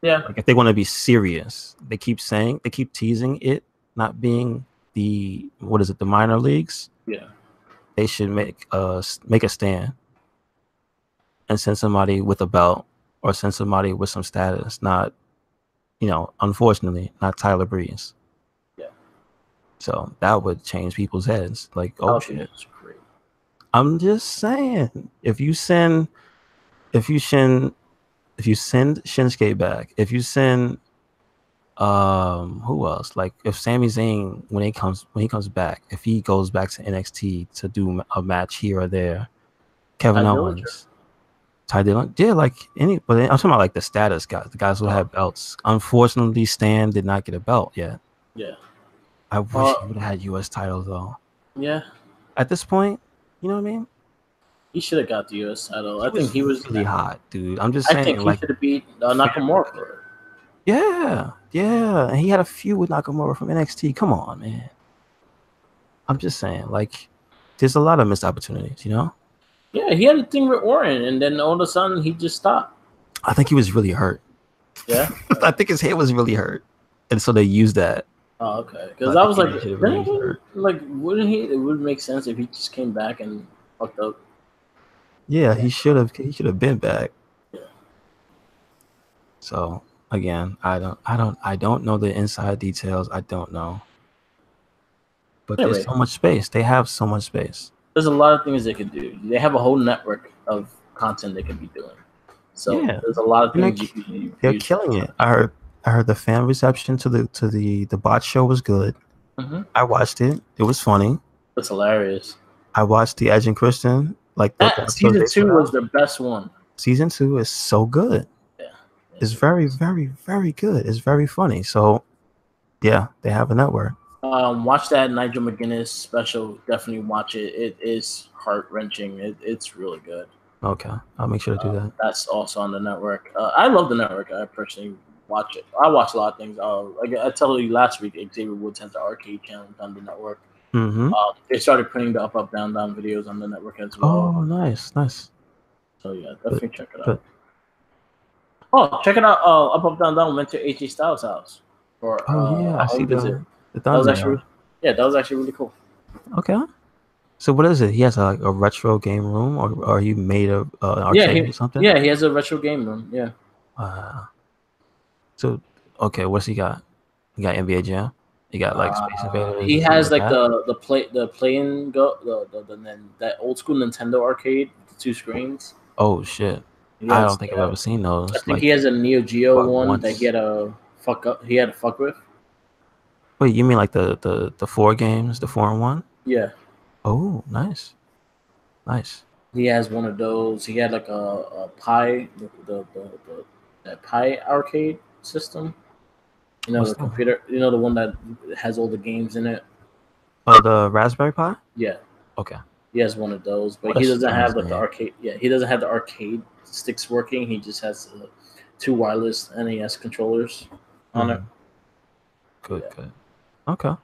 Speaker 1: Yeah.
Speaker 2: Like if they want to be serious, they keep teasing it not being the minor leagues.
Speaker 1: Yeah.
Speaker 2: They should make a stand and send somebody with a belt or send somebody with some status, not unfortunately, not Tyler Breeze.
Speaker 1: Yeah.
Speaker 2: So that would change people's heads. Like, oh shit.
Speaker 1: Great.
Speaker 2: I'm just saying, if you send Shinsuke back, if you send who else? Like if Sami Zayn when he comes back, if he goes back to NXT to do a match here or there, Kevin Owens, Ty Dillon, yeah, like but I'm talking about like the status guys, the guys who have belts. Unfortunately, Stan did not get a belt yet.
Speaker 1: Yeah,
Speaker 2: I wish he would have had U.S. titles though.
Speaker 1: Yeah,
Speaker 2: at this point, you know what I mean.
Speaker 1: He should have got the U.S. title. I think he was
Speaker 2: really hot, dude. I'm just saying.
Speaker 1: I think he should have beat Nakamura for it.
Speaker 2: Yeah. And he had a feud with Nakamura from NXT. Come on, man. I'm just saying, like, there's a lot of missed opportunities,
Speaker 1: Yeah, he had a thing with Orton, and then all of a sudden he just stopped.
Speaker 2: I think he was really hurt.
Speaker 1: Yeah?
Speaker 2: I think his head was really hurt. And so they used that.
Speaker 1: Oh, okay. Because I was like, wouldn't he? It would make sense if he just came back and fucked up.
Speaker 2: Yeah, he should have been back.
Speaker 1: Yeah.
Speaker 2: So again, I don't know the inside details. I don't know. But there's so much space. They have so much space.
Speaker 1: There's a lot of things they could do. They have a whole network of content they could be doing. So there's a lot of things
Speaker 2: they're killing it. I heard the fan reception to the bot show was good.
Speaker 1: Mm-hmm.
Speaker 2: I watched it. It was funny.
Speaker 1: It's hilarious.
Speaker 2: I watched the Edge and Christian. Like
Speaker 1: season 2 was the best one.
Speaker 2: Season 2 is so good.
Speaker 1: Yeah.
Speaker 2: It's very, very, very good. It's very funny. So yeah, they have a network.
Speaker 1: Watch that Nigel McGuinness special. Definitely watch it. It is heart-wrenching. It's really good.
Speaker 2: Okay, I'll make sure to do that.
Speaker 1: That's also on the network. I love the network. I personally watch it. I watch a lot of things. Like I told you last week, Xavier Woods has the arcade channel on the network.
Speaker 2: Mm-hmm.
Speaker 1: They started putting the up, down videos on the network as well.
Speaker 2: Oh, nice.
Speaker 1: So yeah, definitely check it out. Oh, check it out. Up, down went to AJ Styles' house for
Speaker 2: I see
Speaker 1: visit. That was actually really cool.
Speaker 2: Okay. So what is it? He has a retro game room, or he made an arcade or something?
Speaker 1: Yeah, he has a retro game room. Yeah.
Speaker 2: So okay, what's he got? He got NBA Jam. He got like Space Invaders.
Speaker 1: He has like the play-in that old school Nintendo arcade with the 2 screens.
Speaker 2: Oh shit! I don't think I've ever seen those.
Speaker 1: I think he has a Neo Geo one that he had to fuck up. He had to fuck with.
Speaker 2: Wait, you mean like the 4 games, the 4-in-1?
Speaker 1: Yeah.
Speaker 2: Oh, nice.
Speaker 1: He has one of those. He had like a Pi, that Pi arcade system. The computer. The one that has all the games in it.
Speaker 2: Oh, the Raspberry Pi?
Speaker 1: Yeah.
Speaker 2: Okay.
Speaker 1: He has one of those, but
Speaker 2: What a
Speaker 1: he doesn't have
Speaker 2: strange
Speaker 1: like the
Speaker 2: name.
Speaker 1: arcade. Yeah, he doesn't have the arcade sticks working. He just has 2 wireless NES controllers on it.
Speaker 2: Good,
Speaker 1: Yeah.
Speaker 2: good. Okay.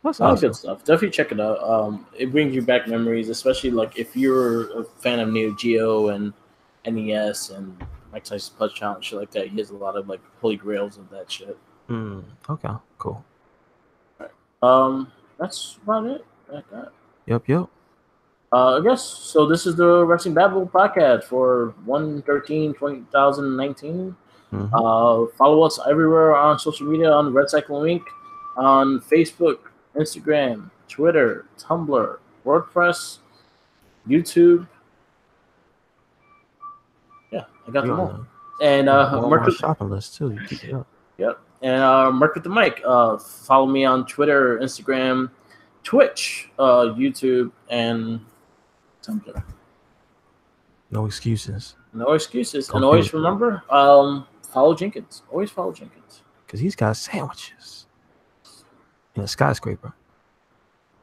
Speaker 2: That's
Speaker 1: A lot of good
Speaker 2: awesome.
Speaker 1: stuff. Definitely check it out. It brings you back memories, especially like if you're a fan of Neo Geo and NES and Mike Tyson's Punch Challenge, shit like that. He has a lot of like holy grails of that shit.
Speaker 2: Okay, cool.
Speaker 1: That's about it. Like that.
Speaker 2: Yep.
Speaker 1: I guess so. This is the Wrestling Babble podcast for 1/13/2019.
Speaker 2: Mm-hmm.
Speaker 1: Follow us everywhere on social media on Red Cycle Inc. on Facebook, Instagram, Twitter, Tumblr, WordPress, YouTube. Yeah, I got them all. And Mark
Speaker 2: Walmart shopping list too. You keep it up.
Speaker 1: Yep. And Mark with the mic. Follow me on Twitter, Instagram, Twitch, YouTube, and Tumblr.
Speaker 2: No excuses.
Speaker 1: No excuses.
Speaker 2: Go
Speaker 1: And
Speaker 2: do
Speaker 1: always
Speaker 2: it.
Speaker 1: remember, follow Jenkins. Always follow Jenkins.
Speaker 2: Because he's got sandwiches in a skyscraper.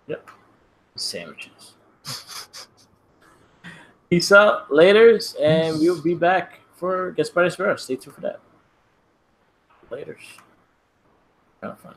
Speaker 1: Yep. Sandwiches. Peace out, laters, and we'll be back for Get Spiders First. Stay tuned for that. Laters. Kind of fun.